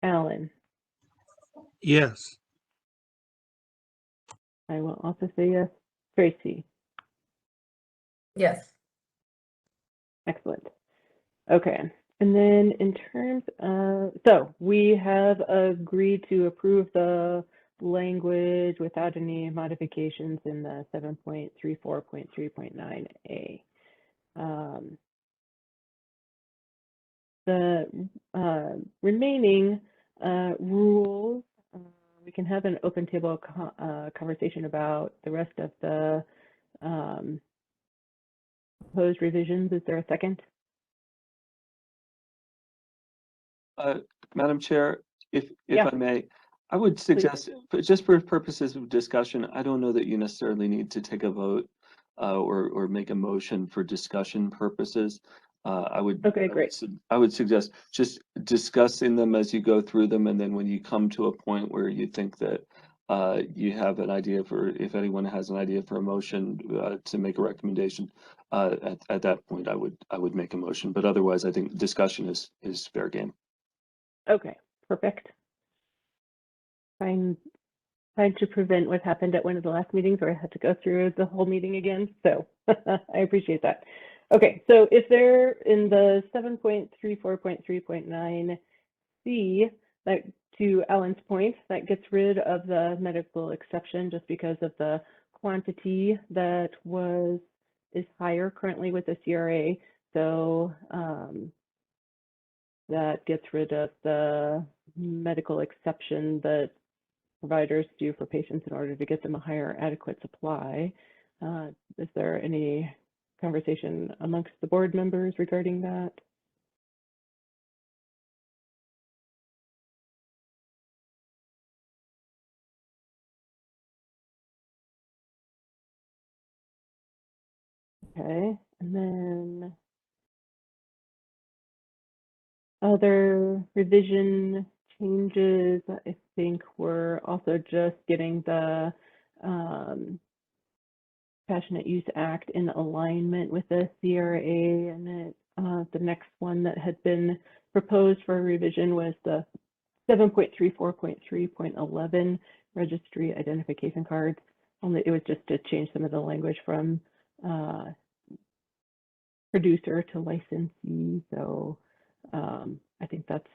[SPEAKER 1] Alan.
[SPEAKER 4] Yes.
[SPEAKER 1] I will also say yes. Tracy.
[SPEAKER 8] Yes.
[SPEAKER 1] Excellent. Okay. And then in terms of, so we have agreed to approve the language without any modifications in the 7.34.3.9A. The remaining rules, we can have an open table conversation about the rest of the proposed revisions. Is there a second?
[SPEAKER 9] Madam Chair, if
[SPEAKER 1] Yeah.
[SPEAKER 9] I may, I would suggest, but just for purposes of discussion, I don't know that you necessarily need to take a vote or make a motion for discussion purposes. I would suggest just discussing them as you go through them, and then when you come to a point where you think that you have an idea for, if anyone has an idea for a motion to make a recommendation, at that point I would make a motion. But otherwise, I think discussion is fair game.
[SPEAKER 1] Okay, perfect. Trying to prevent what happened at one of the last meetings where I had to go through the whole meeting again. So I appreciate that. Okay, so if they're in the 7.34.3.9C, that, to Alan's point, that gets rid of the medical exception just because of the quantity that is higher currently with the CRA. So that gets rid of the medical exception that providers do for patients in order to get them a higher adequate supply. Is there any conversation amongst the board members regarding that? Okay, and then other revision changes, I think we're also just getting the Passionate Use Act in alignment with the CRA, and the next one that had been proposed for revision was the 7.34.3.11 registry identification cards. Only it was just to change some of the language from producer to licensee. So I think that's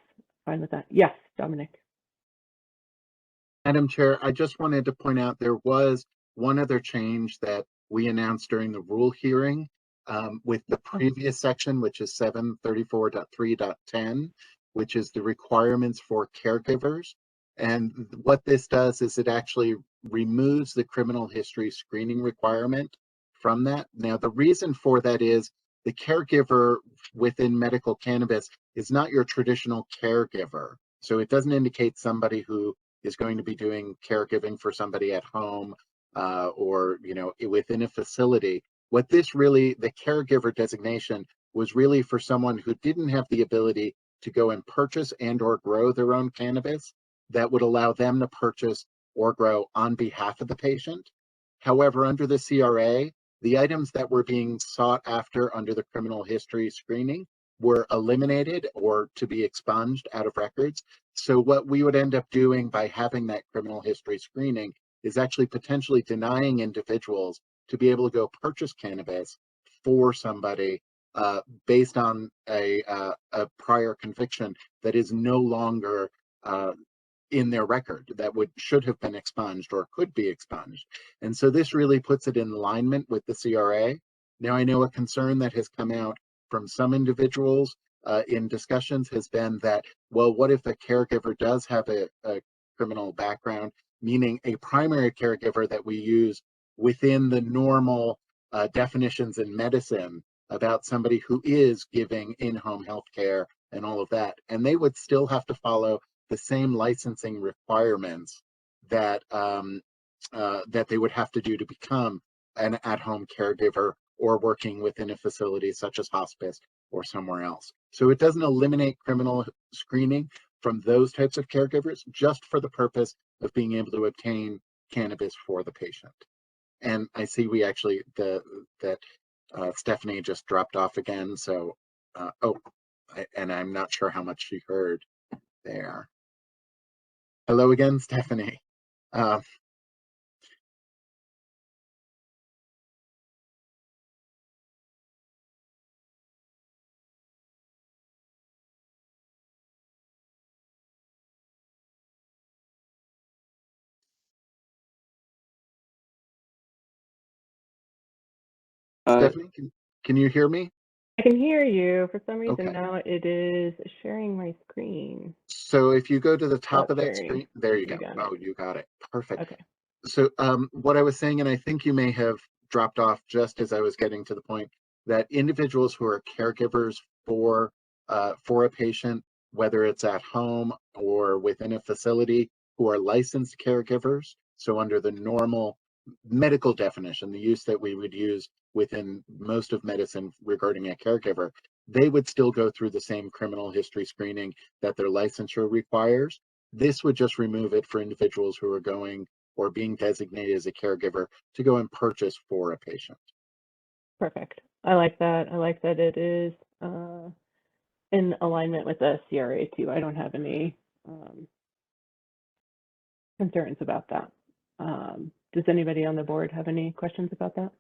[SPEAKER 1] fine with that. Yes, Dominic.
[SPEAKER 6] Madam Chair, I just wanted to point out there was one other change that we announced during the rule hearing with the previous section, which is 734.3.10, which is the requirements for caregivers. And what this does is it actually removes the criminal history screening requirement from that. Now, the reason for that is the caregiver within medical cannabis is not your traditional caregiver. So it doesn't indicate somebody who is going to be doing caregiving for somebody at home or within a facility. What this really, the caregiver designation was really for someone who didn't have the ability to go and purchase and or grow their own cannabis that would allow them to purchase or grow on behalf of the patient. However, under the CRA, the items that were being sought after under the criminal history screening were eliminated or to be expunged out of records. So what we would end up doing by having that criminal history screening is actually potentially denying individuals to be able to go purchase cannabis for somebody based on a prior conviction that is no longer in their record, that should have been expunged or could be expunged. And so this really puts it in alignment with the CRA. Now, I know a concern that has come out from some individuals in discussions has been that, well, what if a caregiver does have a criminal background, meaning a primary caregiver that we use within the normal definitions in medicine about somebody who is giving in-home health care and all of that, and they would still have to follow the same licensing requirements that that they would have to do to become an at-home caregiver or working within a facility such as hospice or somewhere else. So it doesn't eliminate criminal screening from those types of caregivers, just for the purpose of being able to obtain cannabis for the patient. And I see we actually, that Stephanie just dropped off again. So And I'm not sure how much she heard there. Hello again, Stephanie. Stephanie, can you hear me?
[SPEAKER 1] I can hear you. For some reason
[SPEAKER 6] Okay.
[SPEAKER 1] now it is sharing my screen.
[SPEAKER 6] So if you go to the top
[SPEAKER 1] Stop
[SPEAKER 6] of that
[SPEAKER 1] sharing.
[SPEAKER 6] screen, there you
[SPEAKER 1] You
[SPEAKER 6] go.
[SPEAKER 1] got
[SPEAKER 6] Oh,
[SPEAKER 1] it.
[SPEAKER 6] you got it. Perfect.
[SPEAKER 1] Okay.
[SPEAKER 6] So what I was saying, and I think you may have dropped off just as I was getting to the point, that individuals who are caregivers for a patient, whether it's at home or within a facility, who are licensed caregivers, so under the normal medical definition, the use that we would use within most of medicine regarding a caregiver, they would still go through the same criminal history screening that their licensure requires. This would just remove it for individuals who are going or being designated as a caregiver to go and purchase for a patient.
[SPEAKER 1] Perfect. I like that. I like that it is in alignment with the CRA too. I don't have any concerns about that. Does anybody on the board have any questions about that?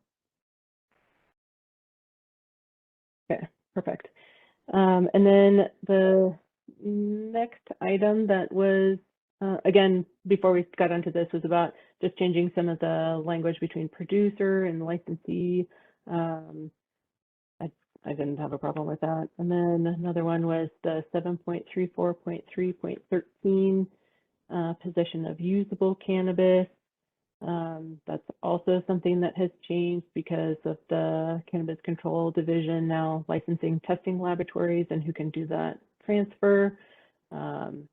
[SPEAKER 1] Okay, perfect. And then the next item that was, again, before we got onto this, was about just changing some of the language between producer and licensee. I didn't have a problem with that. And then another one was the 7.34.3.13 possession of usable cannabis. That's also something that has changed because of the Cannabis Control Division now licensing testing laboratories and who can do that transfer. Same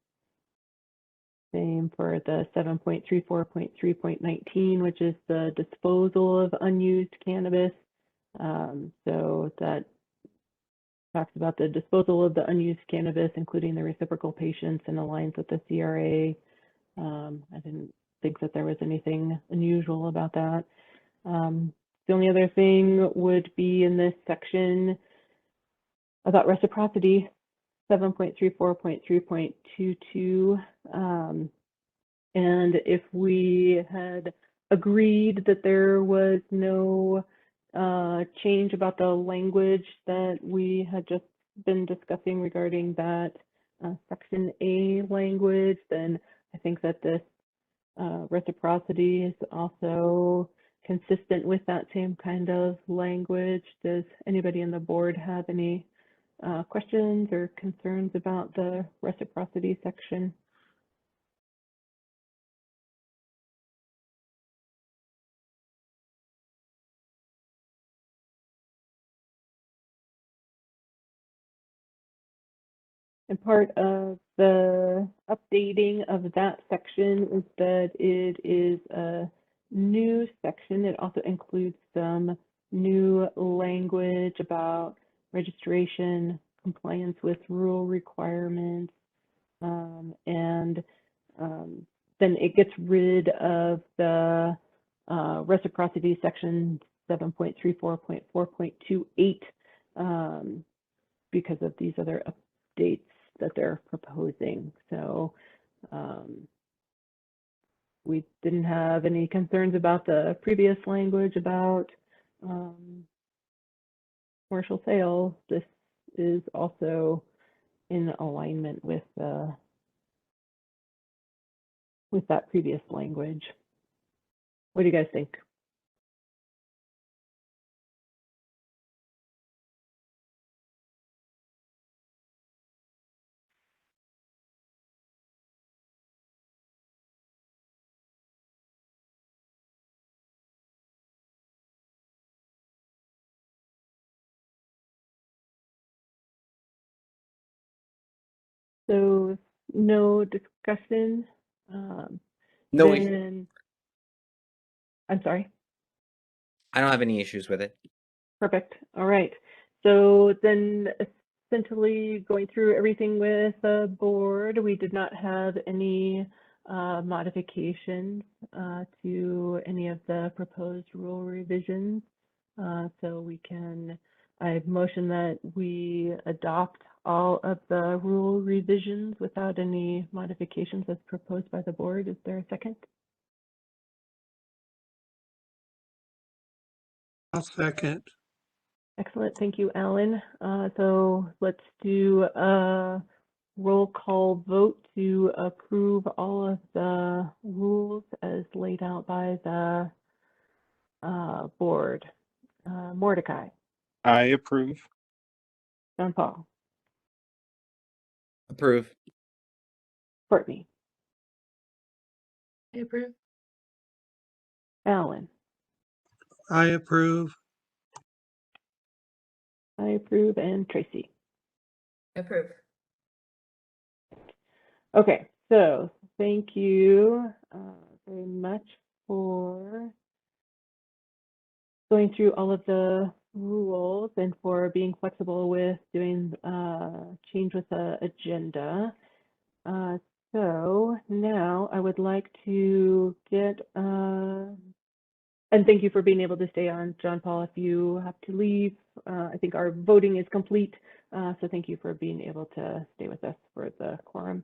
[SPEAKER 1] for the 7.34.3.19, which is the disposal of unused cannabis. So that talks about the disposal of the unused cannabis, including the reciprocal patients, and aligns with the CRA. I didn't think that there was anything unusual about that. The only other thing would be in this section about reciprocity, 7.34.3.22. And if we had agreed that there was no change about the language that we had just been discussing regarding that section A language, then I think that this reciprocity is also consistent with that same kind of language. Does anybody on the board have any questions or concerns about the reciprocity section? And part of the updating of that section is that it is a new section. It also includes some new language about registration, compliance with rule requirements, and then it gets rid of the reciprocity section 7.34.4.28 because of these other updates that they're proposing. So we didn't have any concerns about the previous language about commercial sales. This is also in alignment with that previous language. What do you guys think? So no discussion.
[SPEAKER 2] No,
[SPEAKER 1] Then, I'm sorry.
[SPEAKER 2] I don't have any issues with it.
[SPEAKER 1] Perfect. All right. So then essentially going through everything with the board, we did not have any modifications to any of the proposed rule revisions. So we can I motion that we adopt all of the rule revisions without any modifications as proposed by the board. Is there a second?
[SPEAKER 4] I'll second.
[SPEAKER 1] Excellent. Thank you, Alan. So let's do a roll call vote to approve all of the rules as laid out by the board. Mordecai,
[SPEAKER 7] I approve.
[SPEAKER 1] John Paul,
[SPEAKER 2] Approve.
[SPEAKER 1] Courtney,
[SPEAKER 3] I approve.
[SPEAKER 1] Alan,
[SPEAKER 4] I approve.
[SPEAKER 1] I approve, and Tracy.
[SPEAKER 8] Approve.
[SPEAKER 1] Okay, so thank you very much for going through all of the rules and for being flexible with doing change with the agenda. So now I would like to get, and thank you for being able to stay on, John Paul, if you have to leave. I think our voting is complete, so thank you for being able to stay with us for the quorum.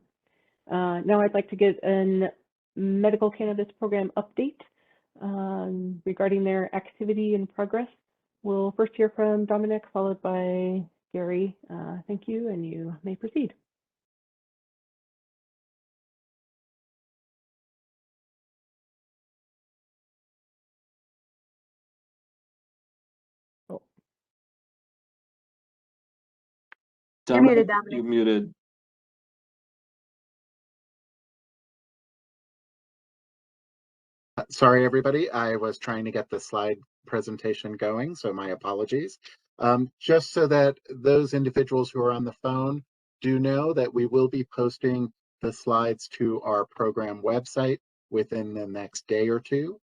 [SPEAKER 1] Now I'd like to get a medical cannabis program update regarding their activity and progress. We'll first hear from Dominic, followed by Gary. Thank you, and you may proceed. Oh.
[SPEAKER 5] You're muted,
[SPEAKER 9] Dominic,
[SPEAKER 5] Dominic.
[SPEAKER 9] you're muted.
[SPEAKER 6] Sorry, everybody. I was trying to get the slide presentation going, so my apologies. Just so that those individuals who are on the phone do know that we will be posting the slides to our program website within the next day or two.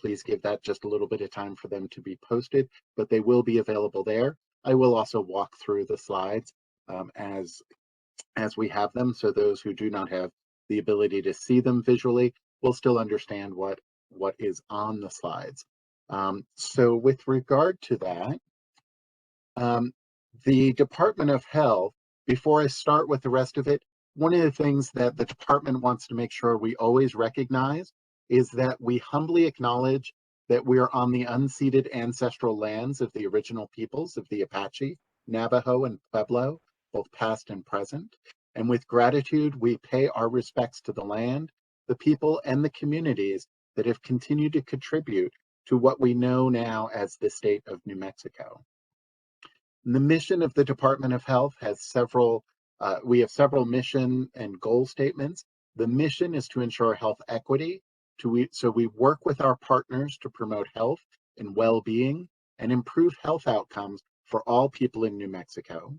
[SPEAKER 6] Please give that just a little bit of time for them to be posted, but they will be available there. I will also walk through the slides as we have them, so those who do not have the ability to see them visually will still understand what is on the slides. So with regard to that, the Department of Health, before I start with the rest of it, one of the things that the department wants to make sure we always recognize is that we humbly acknowledge that we are on the unceded ancestral lands of the original peoples of the Apache, Navajo, and Pueblo, both past and present. And with gratitude, we pay our respects to the land, the people, and the communities that have continued to contribute to what we know now as the state of New Mexico. The mission of the Department of Health has we have several mission and goal statements. The mission is to ensure health equity. So we work with our partners to promote health and well-being and improve health outcomes for all people in New Mexico.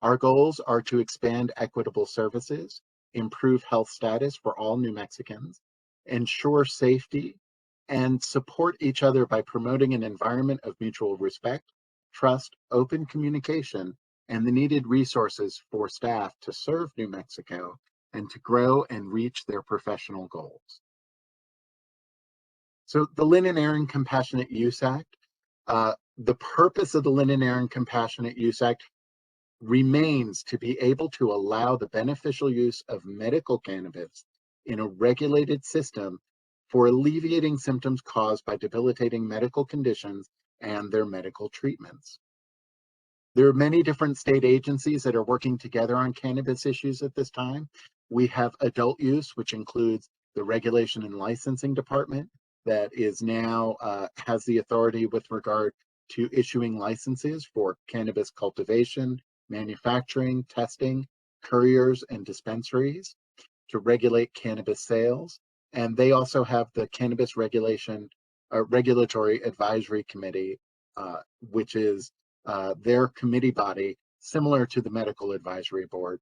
[SPEAKER 6] Our goals are to expand equitable services, improve health status for all New Mexicans, ensure safety, and support each other by promoting an environment of mutual respect, trust, open communication, and the needed resources for staff to serve New Mexico and to grow and reach their professional goals. So the Lynn and Aaron Compassionate Use Act, the purpose of the Lynn and Aaron Compassionate Use Act remains to be able to allow the beneficial use of medical cannabis in a regulated system for alleviating symptoms caused by debilitating medical conditions and their medical treatments. There are many different state agencies that are working together on cannabis issues at this time. We have adult use, which includes the Regulation and Licensing Department that is now has the authority with regard to issuing licenses for cannabis cultivation, manufacturing, testing, couriers, and dispensaries to regulate cannabis sales. And they also have the Cannabis Regulatory Advisory Committee, which is their committee body, similar to the Medical Advisory Board,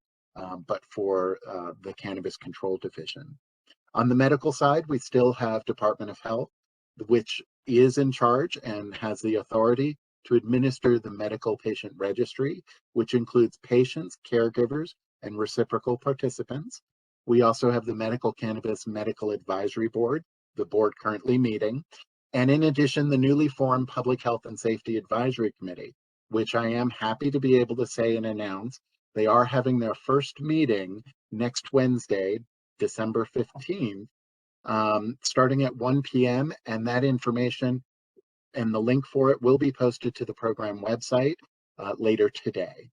[SPEAKER 6] but for the Cannabis Control Division. On the medical side, we still have Department of Health, which is in charge and has the authority to administer the medical patient registry, which includes patients, caregivers, and reciprocal participants. We also have the Medical Cannabis Medical Advisory Board, the board currently meeting, and in addition, the newly formed Public Health and Safety Advisory Committee, which I am happy to be able to say and announce, they are having their first meeting next Wednesday, December 15th, starting at 1 p.m. And that information and the link for it will be posted to the program website later today.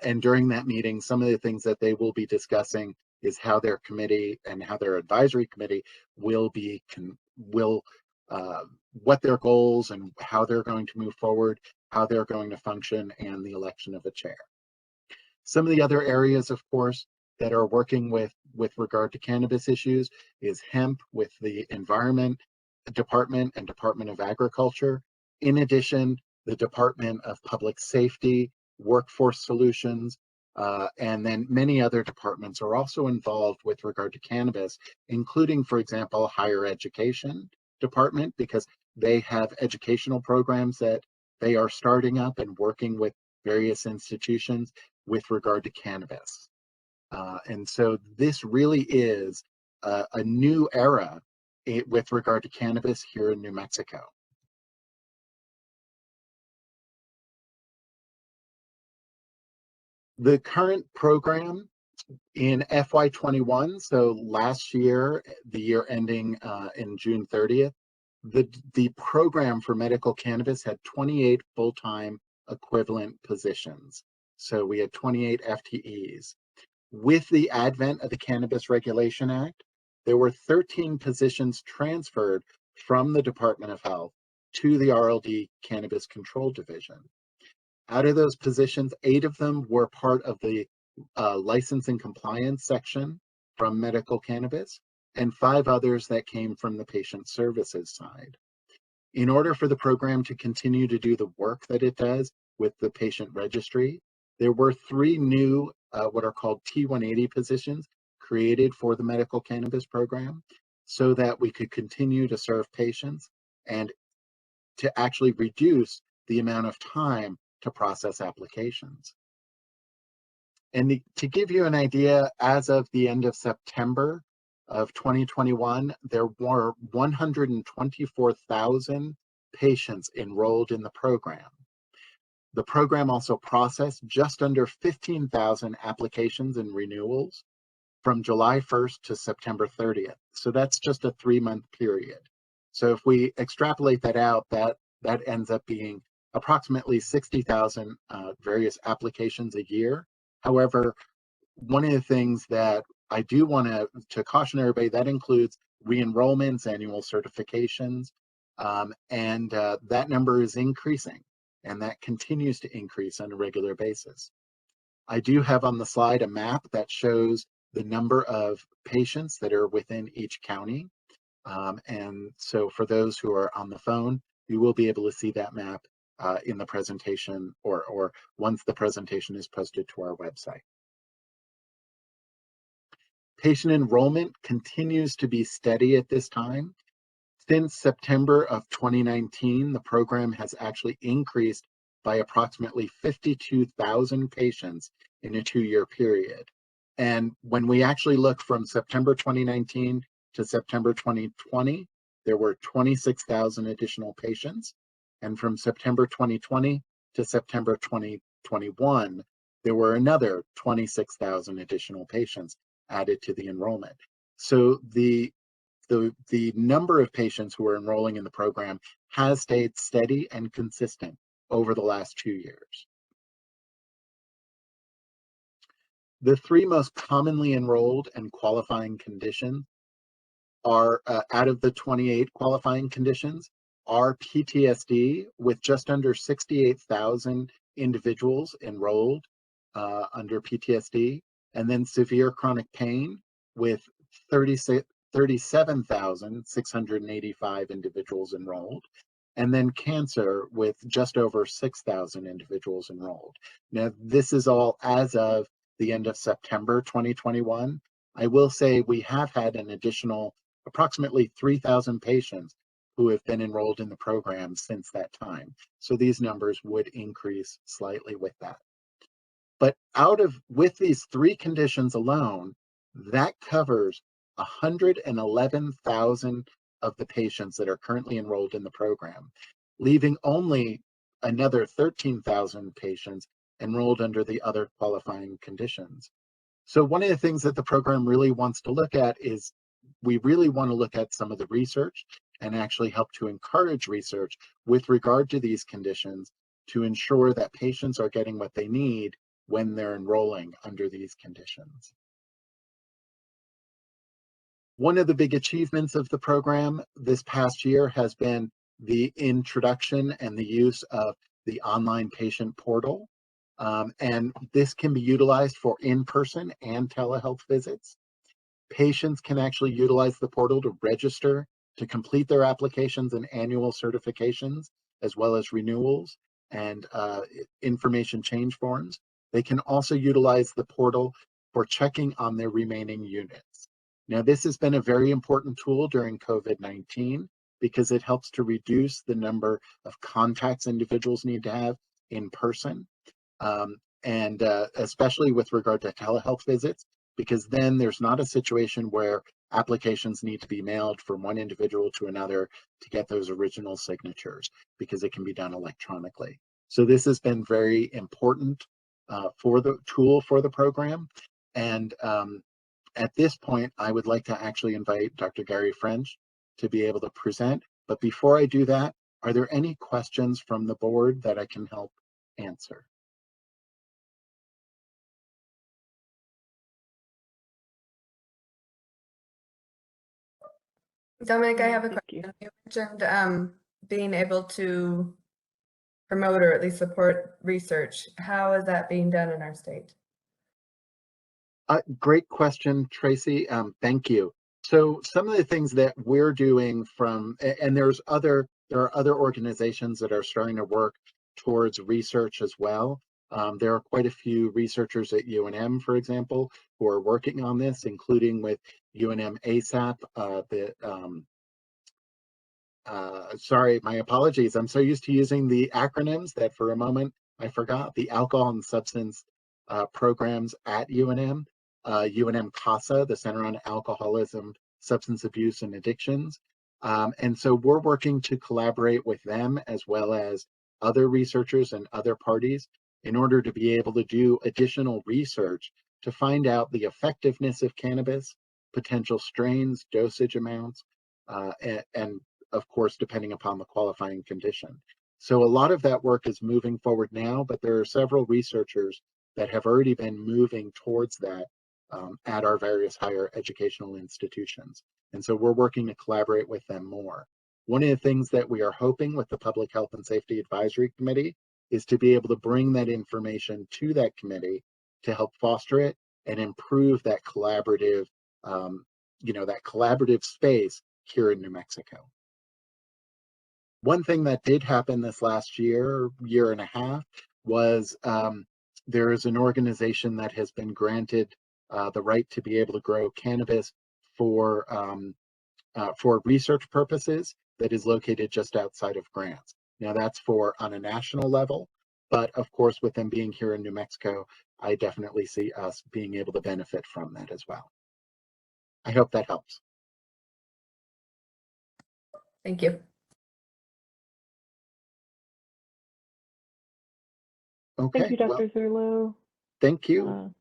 [SPEAKER 6] And during that meeting, some of the things that they will be discussing is how their committee and how their advisory committee will be, what their goals and how they're going to move forward, how they're going to function, and the election of a chair. Some of the other areas, of course, that are working with regard to cannabis issues is hemp with the Environment Department and Department of Agriculture. In addition, the Department of Public Safety, Workforce Solutions, and then many other departments are also involved with regard to cannabis, including, for example, Higher Education Department, because they have educational programs that they are starting up and working with various institutions with regard to cannabis. And so this really is a new era with regard to cannabis here in New Mexico. The current program in FY21, so last year, the year ending in June 30th, the program for medical cannabis had 28 full-time equivalent positions. So we had 28 FTEs. With the advent of the Cannabis Regulation Act, there were 13 positions transferred from the Department of Health to the RLD Cannabis Control Division. Out of those positions, 8 of them were part of the license and compliance section from medical cannabis, and 5 others that came from the patient services side. In order for the program to continue to do the work that it does with the patient registry, there were 3 new what are called T180 positions created for the medical cannabis program so that we could continue to serve patients and to actually reduce the amount of time to process applications. And to give you an idea, as of the end of September of 2021, there were 124,000 patients enrolled in the program. The program also processed just under 15,000 applications and renewals from July 1st to September 30th. So that's just a 3-month period. So if we extrapolate that out, that ends up being approximately 60,000 various applications a year. However, one of the things that I do want to caution everybody, that includes re-enrollments, annual certifications, and that number is increasing, and that continues to increase on a regular basis. I do have on the slide a map that shows the number of patients that are within each county. And so for those who are on the phone, you will be able to see that map in the presentation or once the presentation is posted to our website. Patient enrollment continues to be steady at this time. Since September of 2019, the program has actually increased by approximately 52,000 patients in a 2-year period. And when we actually look from September 2019 to September 2020, there were 26,000 additional patients. And from September 2020 to September 2021, there were another 26,000 additional patients added to the enrollment. So the number of patients who are enrolling in the program has stayed steady and consistent over the last 2 years. The 3 most commonly enrolled and qualifying conditions are, out of the 28 qualifying conditions, are PTSD with just under 68,000 individuals enrolled under PTSD, and then severe chronic pain with 37,685 individuals enrolled, and then cancer with just over 6,000 individuals enrolled. Now, this is all as of the end of September 2021. I will say we have had an additional approximately 3,000 patients who have been enrolled in the program since that time. So these numbers would increase slightly with that. But with these 3 conditions alone, that covers 111,000 of the patients that are currently enrolled in the program, leaving only another 13,000 patients enrolled under the other qualifying conditions. So one of the things that the program really wants to look at is we really want to look at some of the research and actually help to encourage research with regard to these conditions to ensure that patients are getting what they need when they're enrolling under these conditions. One of the big achievements of the program this past year has been the introduction and the use of the online patient portal. And this can be utilized for in-person and telehealth visits. Patients can actually utilize the portal to register, to complete their applications and annual certifications, as well as renewals and information change forms. They can also utilize the portal for checking on their remaining units. Now, this has been a very important tool during COVID-19 because it helps to reduce the number of contacts individuals need to have in person. And especially with regard to telehealth visits, because then there's not a situation where applications need to be mailed from one individual to another to get those original signatures, because it can be done electronically. So this has been very important for the tool for the program. And at this point, I would like to actually invite Dr. Gary French to be able to present. But before I do that, are there any questions from the board that I can help answer?
[SPEAKER 8] Dominic, I have a
[SPEAKER 1] Thank
[SPEAKER 8] question.
[SPEAKER 1] you.
[SPEAKER 8] You mentioned being able to promote or at least support research. How is that being done in our state?
[SPEAKER 6] Great question, Tracy. Thank you. So some of the things that we're doing and there are other organizations that are starting to work towards research as well. There are quite a few researchers at UNM, for example, who are working on this, including with UNM ASAP. Sorry, my apologies. I'm so used to using the acronyms that for a moment I forgot. The alcohol and substance programs at UNM. UNM CASA, the Center on Alcoholism, Substance Abuse and Addictions. And so we're working to collaborate with them as well as other researchers and other parties in order to be able to do additional research to find out the effectiveness of cannabis, potential strains, dosage amounts, and of course, depending upon the qualifying condition. So a lot of that work is moving forward now, but there are several researchers that have already been moving towards that at our various higher educational institutions. And so we're working to collaborate with them more. One of the things that we are hoping with the Public Health and Safety Advisory Committee is to be able to bring that information to that committee to help foster it and improve that collaborative, that collaborative space here in New Mexico. One thing that did happen this last year and a half, was there is an organization that has been granted the right to be able to grow cannabis for research purposes that is located just outside of Grants. Now that's on a national level, but of course with them being here in New Mexico, I definitely see us being able to benefit from that as well. I hope that helps.
[SPEAKER 8] Thank you.
[SPEAKER 6] Okay.
[SPEAKER 1] Thank you, Dr. Zerlo.
[SPEAKER 6] Thank you.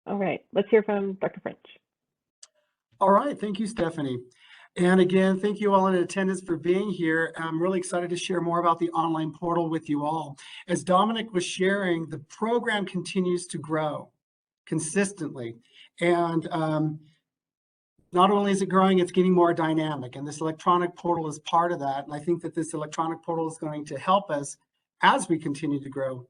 [SPEAKER 1] All right, let's hear from Dr. French.
[SPEAKER 10] All right, thank you, Stephanie. And again, thank you all in attendance for being here. I'm really excited to share more about the online portal with you all. As Dominic was sharing, the program continues to grow consistently. And not only is it growing, it's getting more dynamic. And this electronic portal is part of that. And I think that this electronic portal is going to help us as we continue to grow.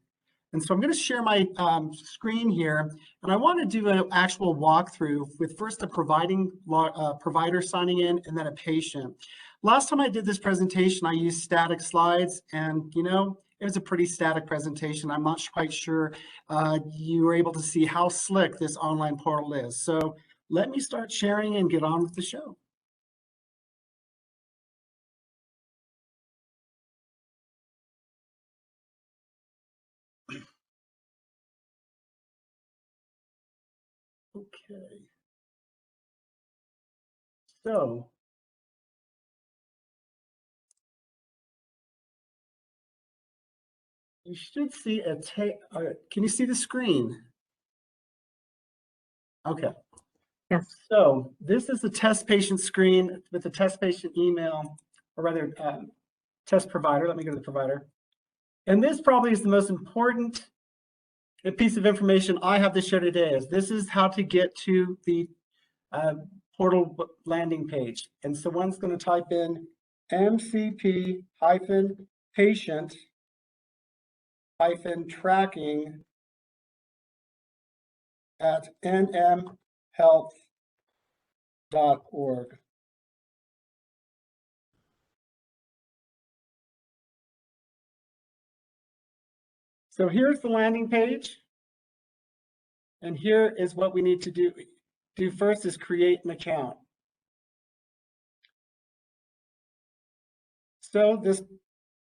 [SPEAKER 10] And so I'm going to share my screen here, and I want to do an actual walkthrough with first a provider signing in and then a patient. Last time I did this presentation, I used static slides, and it was a pretty static presentation. I'm not quite sure you were able to see how slick this online portal is. So let me start sharing and get on with the show. Okay. So you should see can you see the screen? Okay.
[SPEAKER 5] Yes.
[SPEAKER 10] So this is the test patient screen with the test patient email, or rather test provider. Let me go to the provider. And this probably is the most important piece of information I have to share today. Is this is how to get to the portal landing page. And so one's going to type in MCP-patient-tracking at nmhealth.org. So here's the landing page. And here is what we need to do first is create an account. So this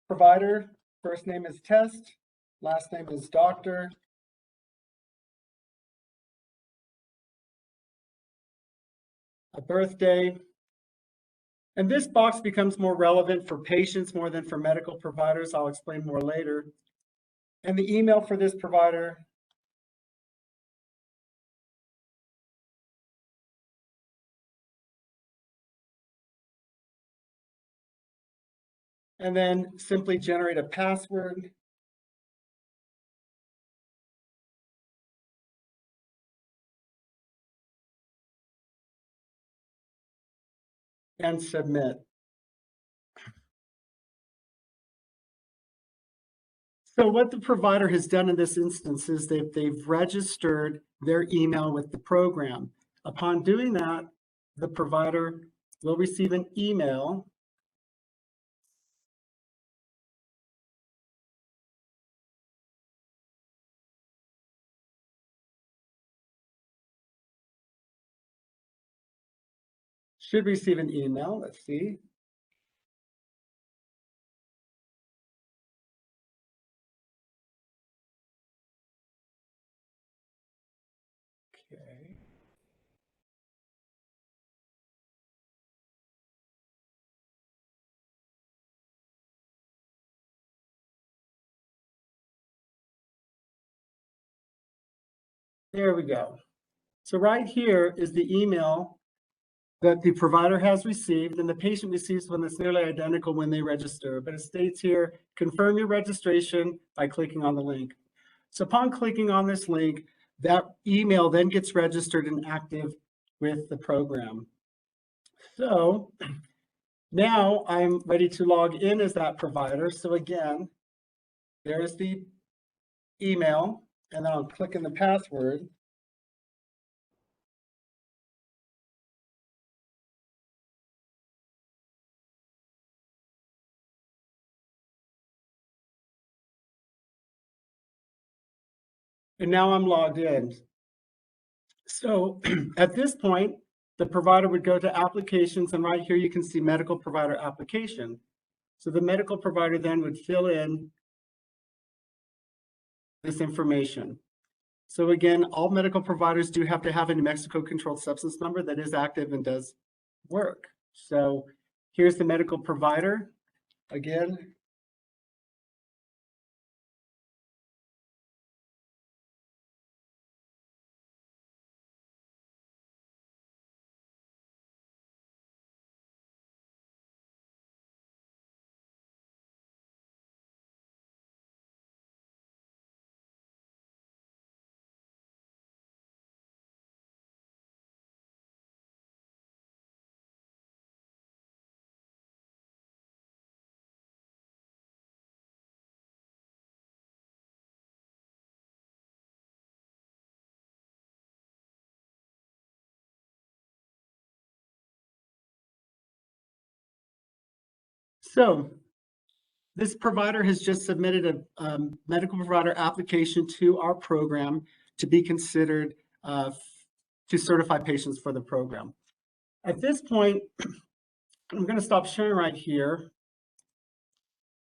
[SPEAKER 10] provider, first name is Test, last name is Doctor. A birthday. And this box becomes more relevant for patients more than for medical providers. I'll explain more later. And the email for this provider. And then simply generate a password. And submit. So what the provider has done in this instance is they've registered their email with the program. Upon doing that, the provider will receive an email should receive an email. Let's see. Okay. There we go. So right here is the email that the provider has received, and the patient receives one that's nearly identical when they register. But it states here, confirm your registration by clicking on the link. So upon clicking on this link, that email then gets registered and active with the program. So now I'm ready to log in as that provider. So again, there's the email, and then I'll click in the password. And now I'm logged in. So at this point, the provider would go to applications, and right here you can see medical provider application. So the medical provider then would fill in this information. So again, all medical providers do have to have a New Mexico controlled substance number that is active and does work. So here's the medical provider. Again, so this provider has just submitted a medical provider application to our program to be considered to certify patients for the program. At this point, I'm going to stop sharing right here.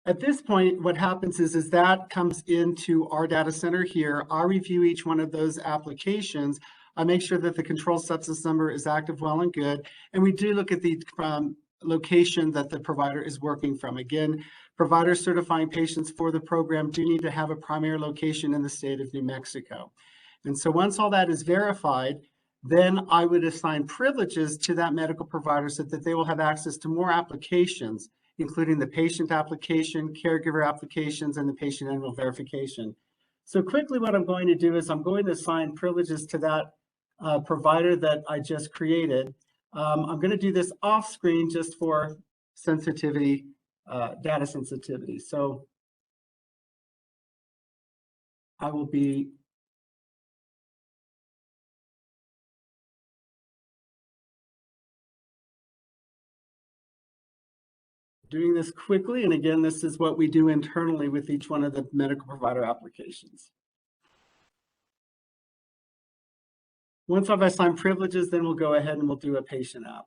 [SPEAKER 10] At this point, what happens is that comes into our data center here. I review each one of those applications. I make sure that the controlled substance number is active, well, and good. And we do look at the location that the provider is working from. Again, providers certifying patients for the program do need to have a primary location in the state of New Mexico. And so once all that is verified, then I would assign privileges to that medical provider so that they will have access to more applications, including the patient application, caregiver applications, and the patient annual verification. So quickly, what I'm going to do is I'm going to assign privileges to that provider that I just created. I'm going to do this off screen just for sensitivity, data sensitivity. So I will be doing this quickly. And again, this is what we do internally with each one of the medical provider applications. Once I've assigned privileges, then we'll go ahead and we'll do a patient app.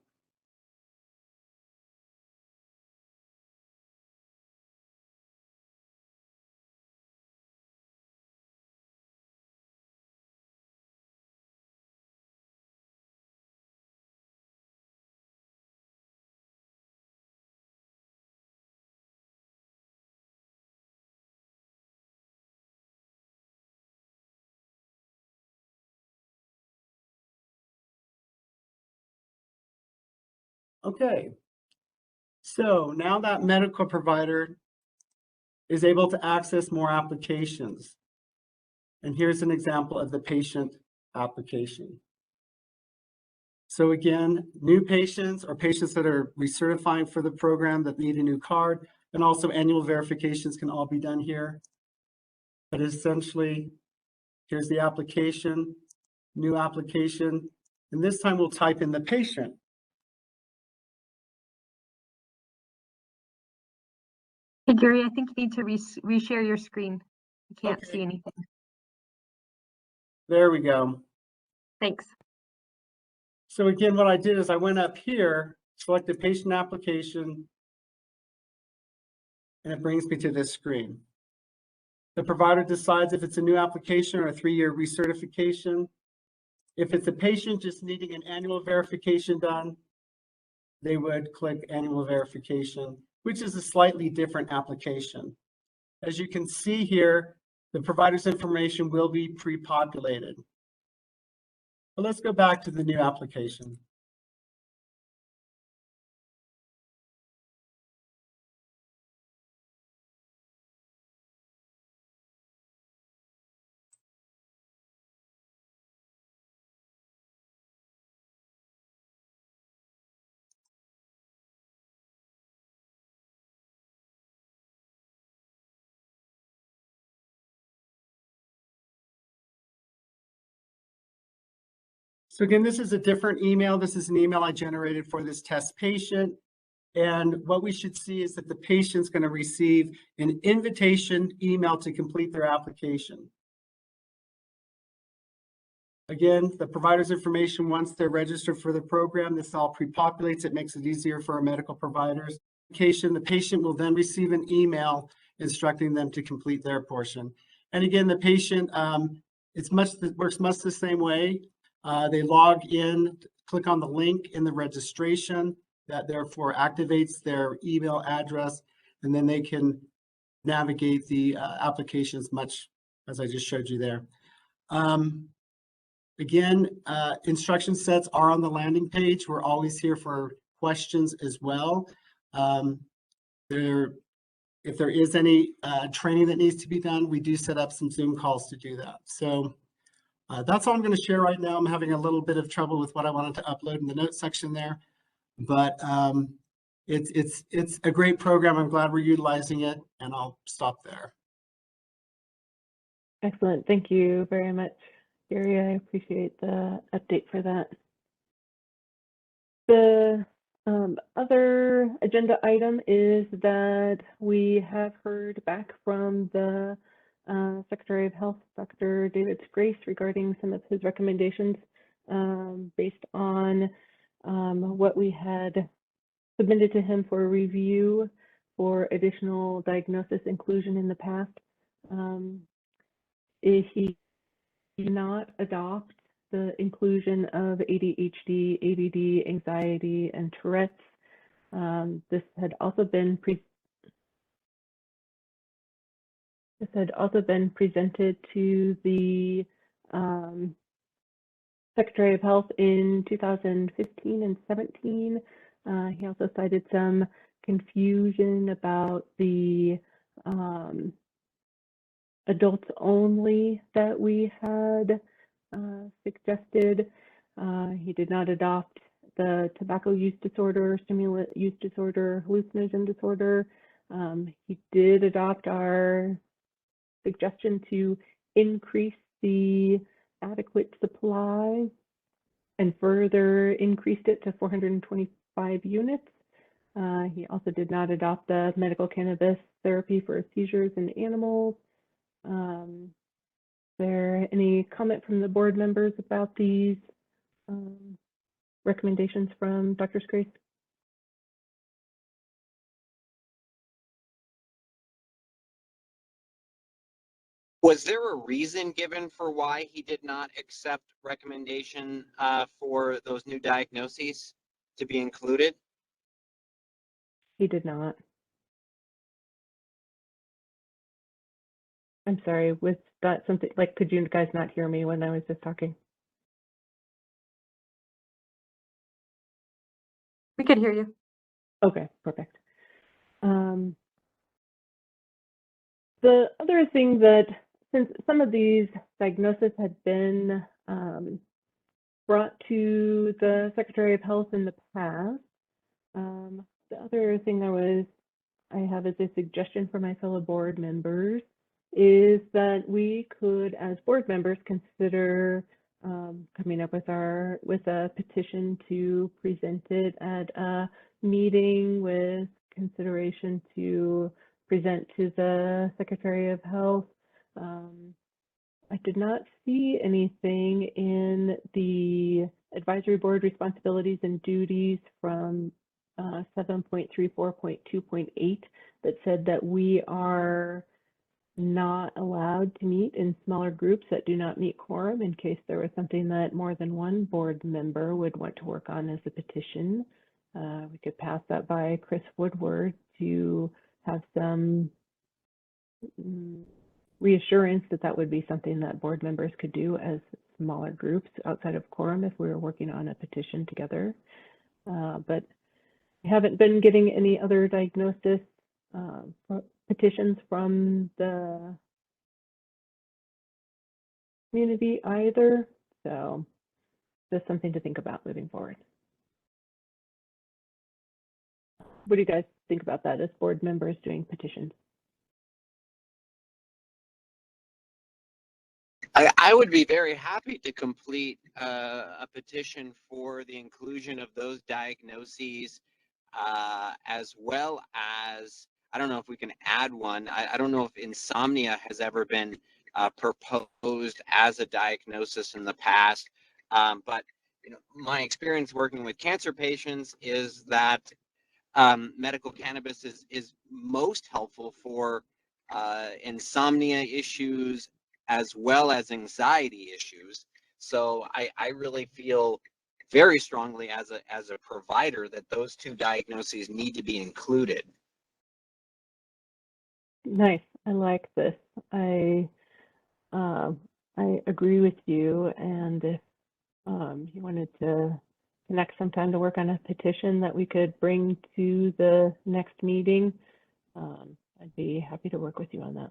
[SPEAKER 10] Okay, so now that medical provider is able to access more applications. And here's an example of the patient application. So again, new patients or patients that are recertifying for the program that need a new card, and also annual verifications can all be done here. But essentially, here's the application, new application, and this time we'll type in the patient.
[SPEAKER 5] Hey, Gary, I think you need to reshare your screen. You can't
[SPEAKER 10] Okay.
[SPEAKER 5] see anything.
[SPEAKER 10] There we go.
[SPEAKER 5] Thanks.
[SPEAKER 10] So again, what I did is I went up here, selected patient application, and it brings me to this screen. The provider decides if it's a new application or a 3-year recertification. If it's a patient just needing an annual verification done, they would click annual verification, which is a slightly different application. As you can see here, the provider's information will be pre-populated. But let's go back to the new application. So again, this is a different email. This is an email I generated for this test patient. And what we should see is that the patient's going to receive an invitation email to complete their application. Again, the provider's information, once they're registered for the program, this all pre-populates. It makes it easier for our medical providers. The patient will then receive an email instructing them to complete their portion. And again, the patient, it works much the same way. They log in, click on the link in the registration that therefore activates their email address, and then they can navigate the applications much as I just showed you there. Again, instruction sets are on the landing page. We're always here for questions as well. If there is any training that needs to be done, we do set up some Zoom calls to do that. So that's all I'm going to share right now. I'm having a little bit of trouble with what I wanted to upload in the notes section there, but it's a great program. I'm glad we're utilizing it, and I'll stop there.
[SPEAKER 1] Excellent. Thank you very much, Gary. I appreciate the update for that. The other agenda item is that we have heard back from the Secretary of Health, Dr. David Grace, regarding some of his recommendations based on what we had submitted to him for review for additional diagnosis inclusion in the past. He did not adopt the inclusion of ADHD, ADD, anxiety, and Tourette's This had also been presented to the Secretary of Health in 2015 and 17. He also cited some confusion about the adults only that we had suggested. He did not adopt the tobacco use disorder, stimulant use disorder, hallucinogen disorder. He did adopt our suggestion to increase the adequate supply and further increased it to 425 units. He also did not adopt the medical cannabis therapy for seizures in animals. Is there any comment from the board members about these recommendations from Dr. Scrace?
[SPEAKER 2] Was there a reason given for why he did not accept recommendation for those new diagnoses to be included?
[SPEAKER 1] He did not. I'm sorry, was that something, like, could you guys not hear me when I was just talking?
[SPEAKER 5] We could hear you.
[SPEAKER 1] Okay, perfect. The other thing that, since some of these diagnoses had been brought to the Secretary of Health in the past, the other thing I have as a suggestion for my fellow board members is that we could, as board members, consider coming up with a petition to present it at a meeting with consideration to present to the Secretary of Health. I did not see anything in the advisory board responsibilities and duties from 7.34.2.8 that said that we are not allowed to meet in smaller groups that do not meet quorum in case there was something that more than one board member would want to work on as a petition. We could pass that by Chris Woodward to have some reassurance that that would be something that board members could do as smaller groups outside of quorum if we were working on a petition together. But I haven't been getting any other diagnosis petitions from the community either. So just something to think about moving forward. What do you guys think about that as board members doing petitions?
[SPEAKER 2] I would be very happy to complete a petition for the inclusion of those diagnoses, as well as, I don't know if we can add one. I don't know if insomnia has ever been proposed as a diagnosis in the past, but my experience working with cancer patients is that medical cannabis is most helpful for insomnia issues as well as anxiety issues. So I really feel very strongly as a provider that those two diagnoses need to be included.
[SPEAKER 1] Nice. I like this. I agree with you. And if you wanted to connect sometime to work on a petition that we could bring to the next meeting, I'd be happy to work with you on that.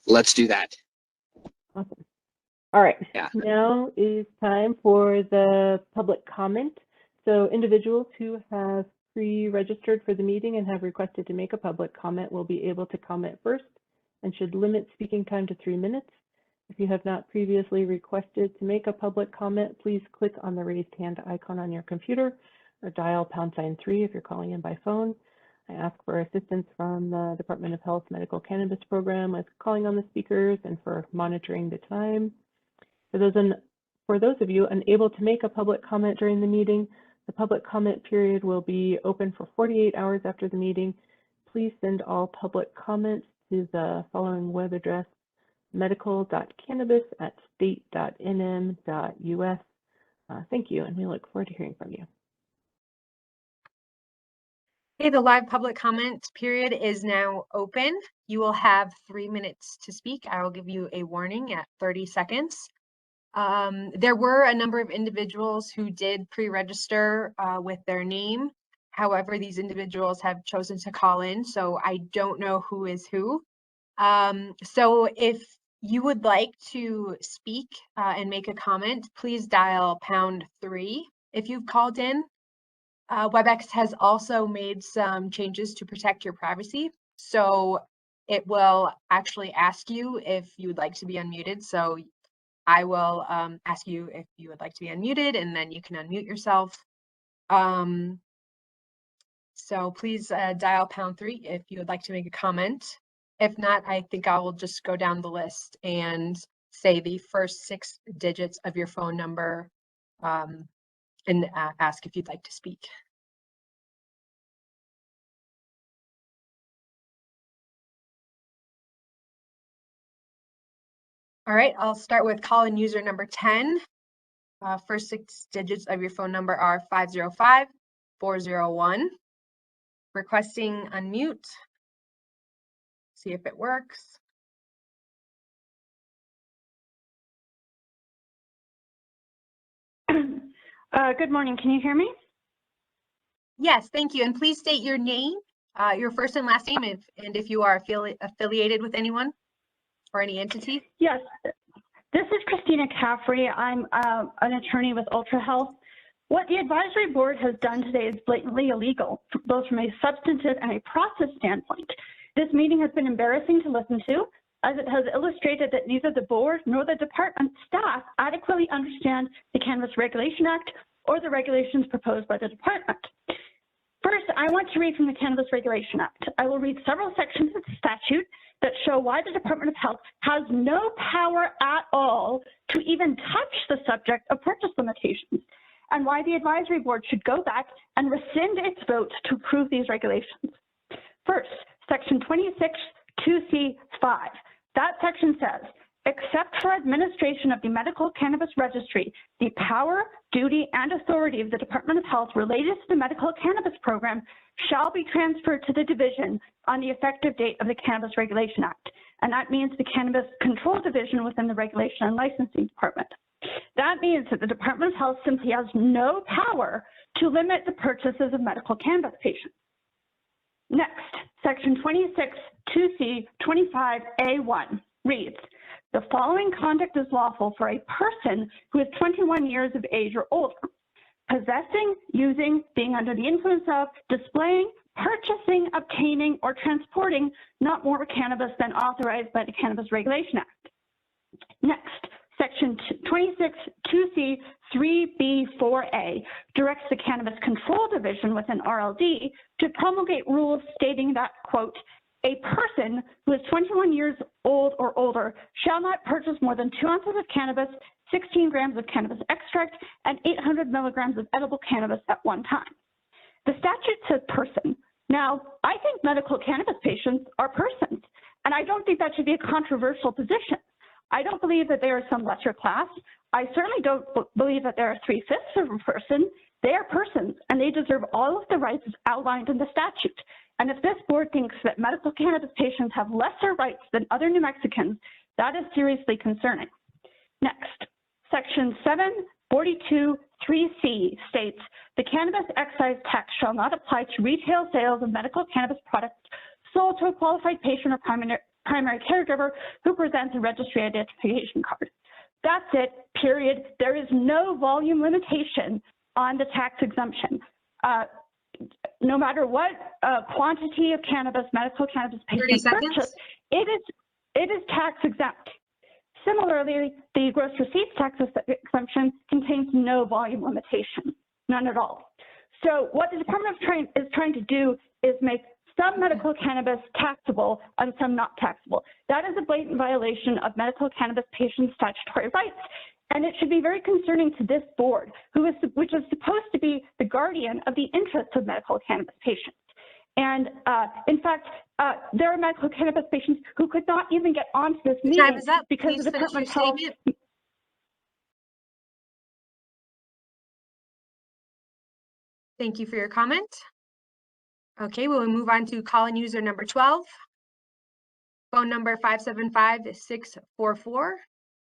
[SPEAKER 2] Let's do that.
[SPEAKER 1] Awesome. All right.
[SPEAKER 2] Yeah.
[SPEAKER 1] Now is time for the public comment. So individuals who have pre-registered for the meeting and have requested to make a public comment will be able to comment first and should limit speaking time to 3 minutes. If you have not previously requested to make a public comment, please click on the raised hand icon on your computer or dial #3 if you're calling in by phone. I ask for assistance from the Department of Health Medical Cannabis Program with calling on the speakers and for monitoring the time. For those of you unable to make a public comment during the meeting, the public comment period will be open for 48 hours after the meeting. Please send all public comments to the following web address: medical.cannabis@state.nm.us. Thank you, and we look forward to hearing from you.
[SPEAKER 5] Okay, the live public comment period is now open. You will have 3 minutes to speak. I will give you a warning at 30 seconds. There were a number of individuals who did pre-register with their name. However, these individuals have chosen to call in, so I don't know who is who. So if you would like to speak and make a comment, please dial #3 if you've called in. WebEx has also made some changes to protect your privacy. So it will actually ask you if you would like to be unmuted. So I will ask you if you would like to be unmuted, and then you can unmute yourself. So please dial #3 if you would like to make a comment. If not, I think I will just go down the list and say the first 6 digits of your phone number and ask if you'd like to speak. All right, I'll start with call-in user number 10. First 6 digits of your phone number are 505-401. Requesting unmute. See if it works.
[SPEAKER 11] Good morning. Can you hear me?
[SPEAKER 5] Yes, thank you. And please state your name, your first and last name, and if you are affiliated with anyone or any entity.
[SPEAKER 11] Yes, this is Christina Caffrey. I'm an attorney with Ultra Health. What the advisory board has done today is blatantly illegal, both from a substantive and a process standpoint. This meeting has been embarrassing to listen to, as it has illustrated that neither the board nor the department staff adequately understand the Cannabis Regulation Act or the regulations proposed by the department. First, I want to read from the Cannabis Regulation Act. I will read several sections of the statute that show why the Department of Health has no power at all to even touch the subject of purchase limitations, and why the advisory board should go back and rescind its vote to approve these regulations. First, section 26(2)(c)(5). That section says, except for administration of the Medical Cannabis Registry, the power, duty, and authority of the Department of Health related to the medical cannabis program shall be transferred to the division on the effective date of the Cannabis Regulation Act. And that means the Cannabis Control Division within the Regulation and Licensing Department. That means that the Department of Health simply has no power to limit the purchases of medical cannabis patients. Next, section 26(2)(c)(25)(a)(1) reads, the following conduct is lawful for a person who is 21 years of age or older: possessing, using, being under the influence of, displaying, purchasing, obtaining, or transporting not more cannabis than authorized by the Cannabis Regulation Act. Next, section 26(2)(c)(3)(b)(4)(a) directs the Cannabis Control Division within RLD to promulgate rules stating that, quote, a person who is 21 years old or older shall not purchase more than 2 ounces of cannabis, 16 grams of cannabis extract, and 800 milligrams of edible cannabis at one time. The statute says person. Now, I think medical cannabis patients are persons, and I don't think that should be a controversial position. I don't believe that they are some lesser class. I certainly don't believe that they are 3/5 of a person. They are persons, and they deserve all of the rights outlined in the statute. And if this board thinks that medical cannabis patients have lesser rights than other New Mexicans, that is seriously concerning. Next, section 742(3)(c) states, the cannabis excise tax shall not apply to retail sales of medical cannabis products sold to a qualified patient or primary caregiver who presents a registry identification card. That's it, period. There is no volume limitation on the tax exemption. No matter what quantity of cannabis medical cannabis patients purchase, it is tax exempt. Similarly, the gross receipts tax exemption contains no volume limitation, none at all. So what the Department is trying to do is make some medical cannabis taxable and some not taxable. That is a blatant violation of medical cannabis patients' statutory rights. And it should be very concerning to this board, which is supposed to be the guardian of the interests of medical cannabis patients. And in fact, there are medical cannabis patients who could not even get onto this meeting because the Department of Health
[SPEAKER 5] Thank you for your comment. Okay, we'll move on to call-in user number 12. Phone number 575-644.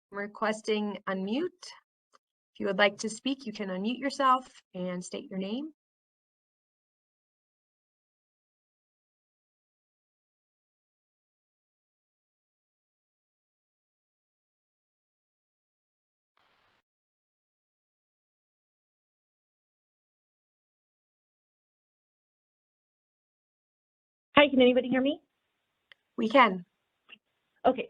[SPEAKER 5] Requesting unmute. If you would like to speak, you can unmute yourself and state your name.
[SPEAKER 12] Hi, can anybody hear me?
[SPEAKER 5] We can.
[SPEAKER 12] Okay.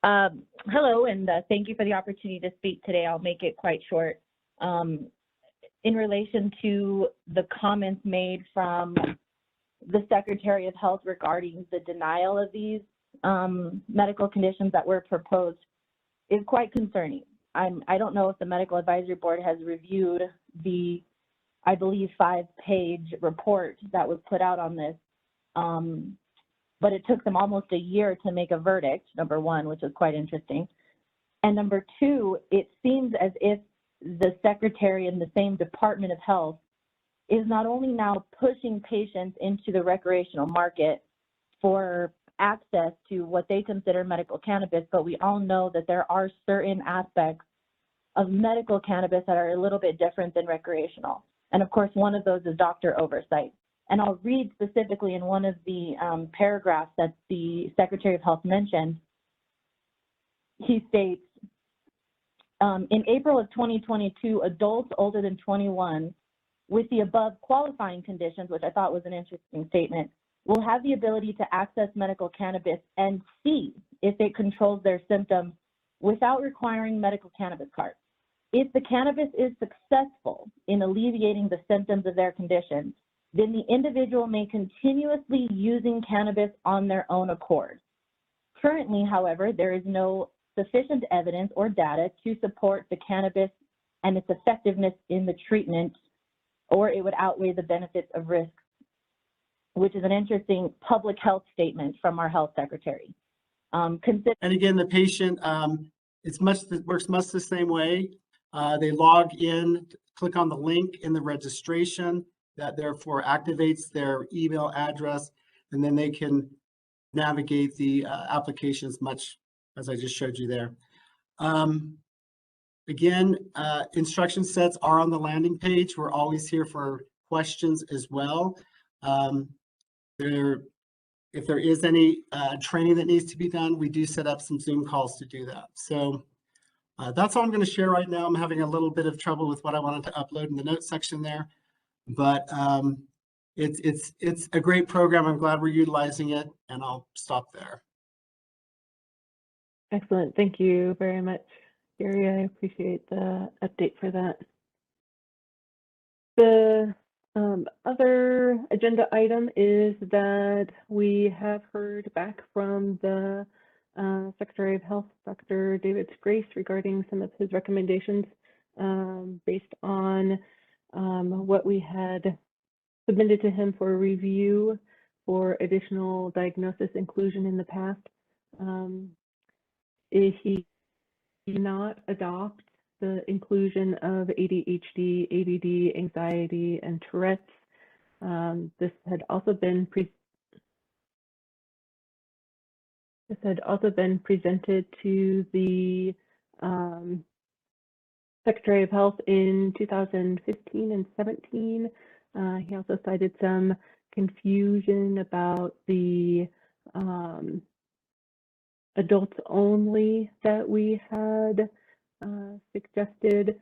[SPEAKER 12] Hello, and thank you for the opportunity to speak today. I'll make it quite short. In relation to the comments made from the Secretary of Health regarding the denial of these medical conditions that were proposed is quite concerning. I don't know if the Medical Advisory Board has reviewed the, I believe, 5-page report that was put out on this. But it took them almost a year to make a verdict, number one, which is quite interesting. And number two, it seems as if the Secretary in the same Department of Health is not only now pushing patients into the recreational market for access to what they consider medical cannabis, but we all know that there are certain aspects of medical cannabis that are a little bit different than recreational. And of course, one of those is doctor oversight. And I'll read specifically in one of the paragraphs that the Secretary of Health mentioned. He states, in April of 2022, adults older than 21 with the above qualifying conditions, which I thought was an interesting statement, will have the ability to access medical cannabis and see if it controls their symptoms without requiring medical cannabis cards. If the cannabis is successful in alleviating the symptoms of their condition, then the individual may continuously using cannabis on their own accord. Currently, however, there is no sufficient evidence or data to support the cannabis and its effectiveness in the treatment, or it would outweigh the benefits of risk, which is an interesting public health statement from our health secretary.
[SPEAKER 10] And again, the patient, it works much the same way. They log in, click on the link in the registration that therefore activates their email address, and then they can navigate the applications much as I just showed you there. Again, instruction sets are on the landing page. We're always here for questions as well. If there is any training that needs to be done, we do set up some Zoom calls to do that. So that's all I'm going to share right now. I'm having a little bit of trouble with what I wanted to upload in the notes section there, but it's a great program. I'm glad we're utilizing it, and I'll stop there.
[SPEAKER 1] Excellent. Thank you very much, Gary. I appreciate the update for that. The other agenda item is that we have heard back from the Secretary of Health, Dr. David Grace, regarding some of his recommendations based on what we had submitted to him for review for additional diagnosis inclusion in the past. He did not adopt the inclusion of ADHD, ADD, anxiety, and Tourette's. This had also been presented to the Secretary of Health in 2015 and 17. He also cited some confusion about the adults only that we had suggested.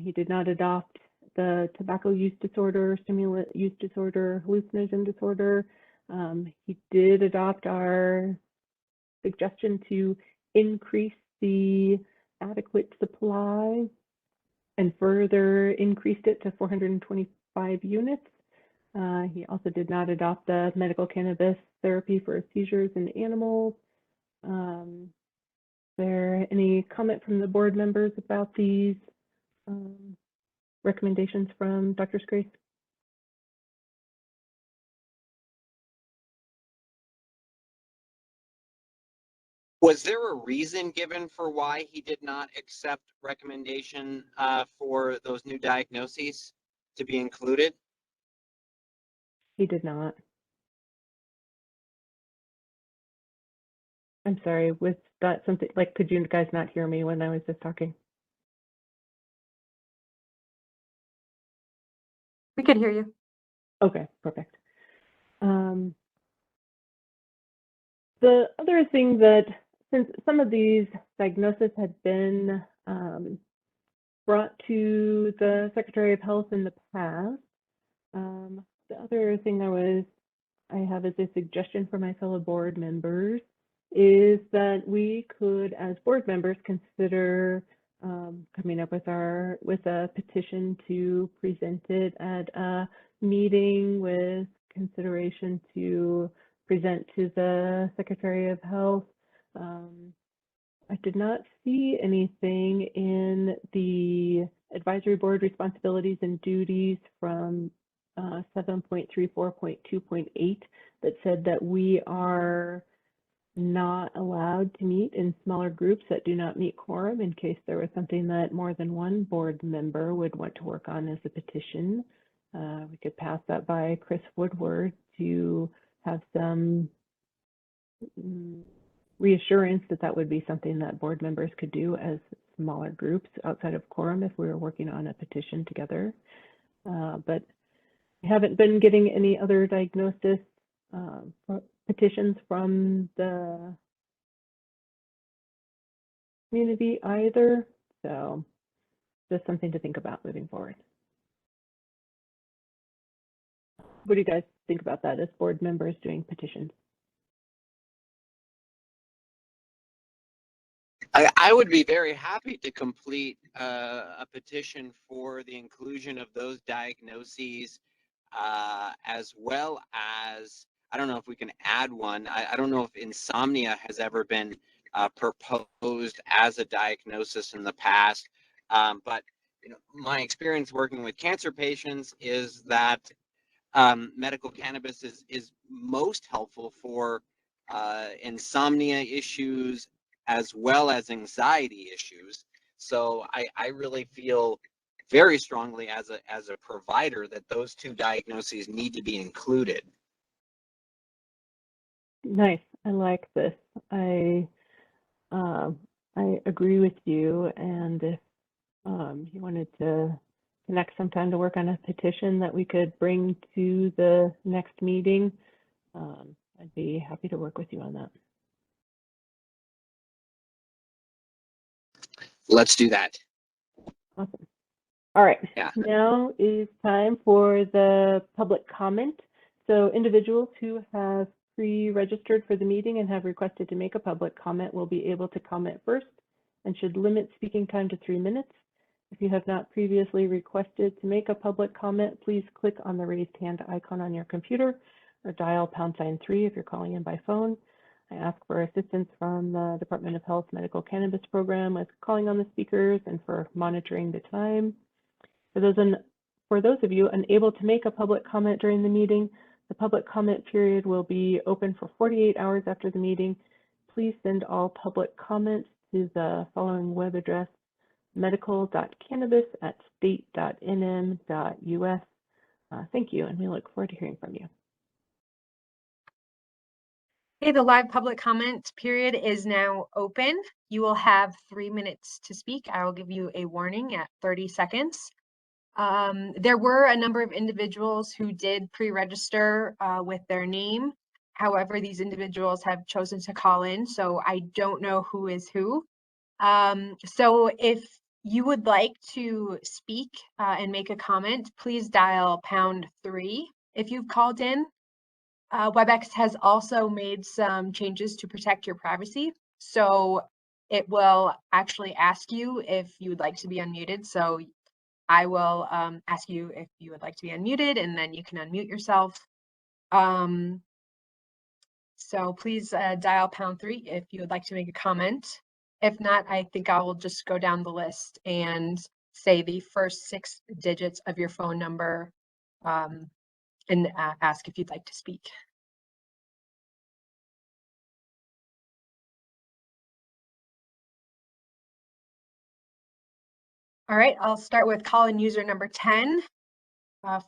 [SPEAKER 1] He did not adopt the tobacco use disorder, stimulant use disorder, hallucinogen disorder. He did adopt our suggestion to increase the adequate supply and further increased it to 425 units. He also did not adopt the medical cannabis therapy for seizures in animals. Is there any comment from the board members about these recommendations from Dr. Grace?
[SPEAKER 2] Was there a reason given for why he did not accept recommendation for those new diagnoses? to be included?
[SPEAKER 1] He did not. I'm sorry, was that something, like, could you guys not hear me when I was just talking?
[SPEAKER 5] We could hear you.
[SPEAKER 1] Okay, perfect. The other thing that, since some of these diagnoses had been brought to the Secretary of Health in the past, the other thing I have as a suggestion for my fellow board members is that we could, as board members, consider coming up with a petition to present it at a meeting with consideration to present to the Secretary of Health. I did not see anything in the advisory board responsibilities and duties from 7.34.2.8 that said that we are not allowed to meet in smaller groups that do not meet quorum in case there was something that more than one board member would want to work on as a petition. We could pass that by Chris Woodward to have some reassurance that that would be something that board members could do as smaller groups outside of quorum if we were working on a petition together. But I haven't been getting any other diagnosis petitions from the community either. So just something to think about moving forward. What do you guys think about that as board members doing petitions?
[SPEAKER 2] I would be very happy to complete a petition for the inclusion of those diagnoses, as well as, I don't know if we can add one. I don't know if insomnia has ever been proposed as a diagnosis in the past, but my experience working with cancer patients is that medical cannabis is most helpful for insomnia issues as well as anxiety issues. So I really feel very strongly as a provider that those two diagnoses need to be included.
[SPEAKER 1] Nice. I like this. I agree with you. And if you wanted to connect sometime to work on a petition that we could bring to the next meeting, I'd be happy to work with you on that.
[SPEAKER 2] Let's do that.
[SPEAKER 1] Awesome. All right.
[SPEAKER 2] Yeah.
[SPEAKER 1] Now is time for the public comment. So individuals who have pre-registered for the meeting and have requested to make a public comment will be able to comment first and should limit speaking time to 3 minutes. If you have not previously requested to make a public comment, please click on the raised hand icon on your computer or dial #3 if you're calling in by phone. I ask for assistance from the Department of Health Medical Cannabis Program with calling on the speakers and for monitoring the time. For those of you unable to make a public comment during the meeting, the public comment period will be open for 48 hours after the meeting. Please send all public comments to the following web address: medical.cannabis@state.nm.us. Thank you, and we look forward to hearing from you.
[SPEAKER 5] Okay, the live public comment period is now open. You will have 3 minutes to speak. I will give you a warning at 30 seconds. There were a number of individuals who did pre-register with their name. However, these individuals have chosen to call in, so I don't know who is who. So if you would like to speak and make a comment, please dial #3 if you've called in. WebEx has also made some changes to protect your privacy. So it will actually ask you if you would like to be unmuted. So I will ask you if you would like to be unmuted, and then you can unmute yourself. So please dial #3 if you would like to make a comment. If not, I think I will just go down the list and say the first 6 digits of your phone number and ask if you'd like to speak. All right, I'll start with call-in user number 10.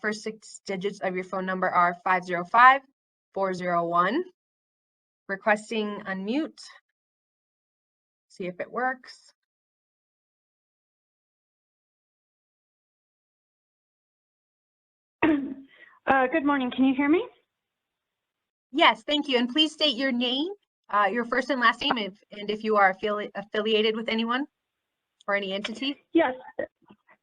[SPEAKER 5] First 6 digits of your phone number are 505-401. Requesting unmute. See if it works.
[SPEAKER 11] Good morning. Can you hear me?
[SPEAKER 5] Yes, thank you. And please state your name, your first and last name, and if you are affiliated with anyone or any entity.
[SPEAKER 11] Yes,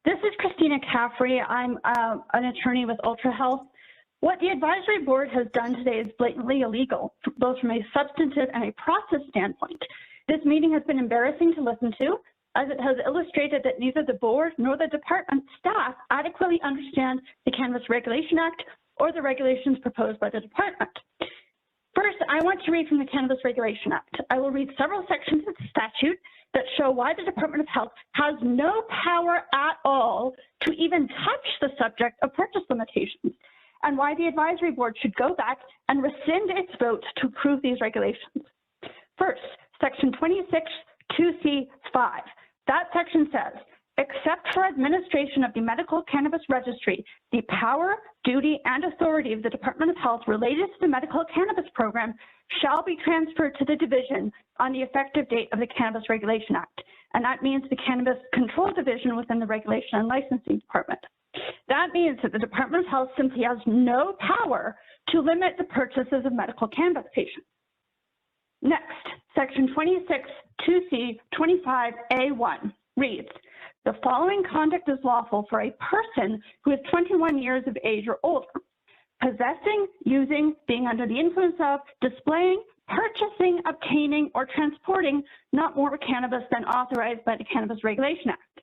[SPEAKER 11] this is Christina Caffrey. I'm an attorney with Ultra Health. What the advisory board has done today is blatantly illegal, both from a substantive and a process standpoint. This meeting has been embarrassing to listen to, as it has illustrated that neither the board nor the department staff adequately understand the Cannabis Regulation Act or the regulations proposed by the department. First, I want to read from the Cannabis Regulation Act. I will read several sections of the statute that show why the Department of Health has no power at all to even touch the subject of purchase limitations, and why the advisory board should go back and rescind its vote to approve these regulations. First, section 26(2)(c)(5). That section says, except for administration of the Medical Cannabis Registry, the power, duty, and authority of the Department of Health related to the medical cannabis program shall be transferred to the division on the effective date of the Cannabis Regulation Act. And that means the Cannabis Control Division within the Regulation and Licensing Department. That means that the Department of Health simply has no power to limit the purchases of medical cannabis patients. Next, section 26(2)(c)(25)(a)(1) reads, the following conduct is lawful for a person who is 21 years of age or older: possessing, using, being under the influence of, displaying, purchasing, obtaining, or transporting not more cannabis than authorized by the Cannabis Regulation Act.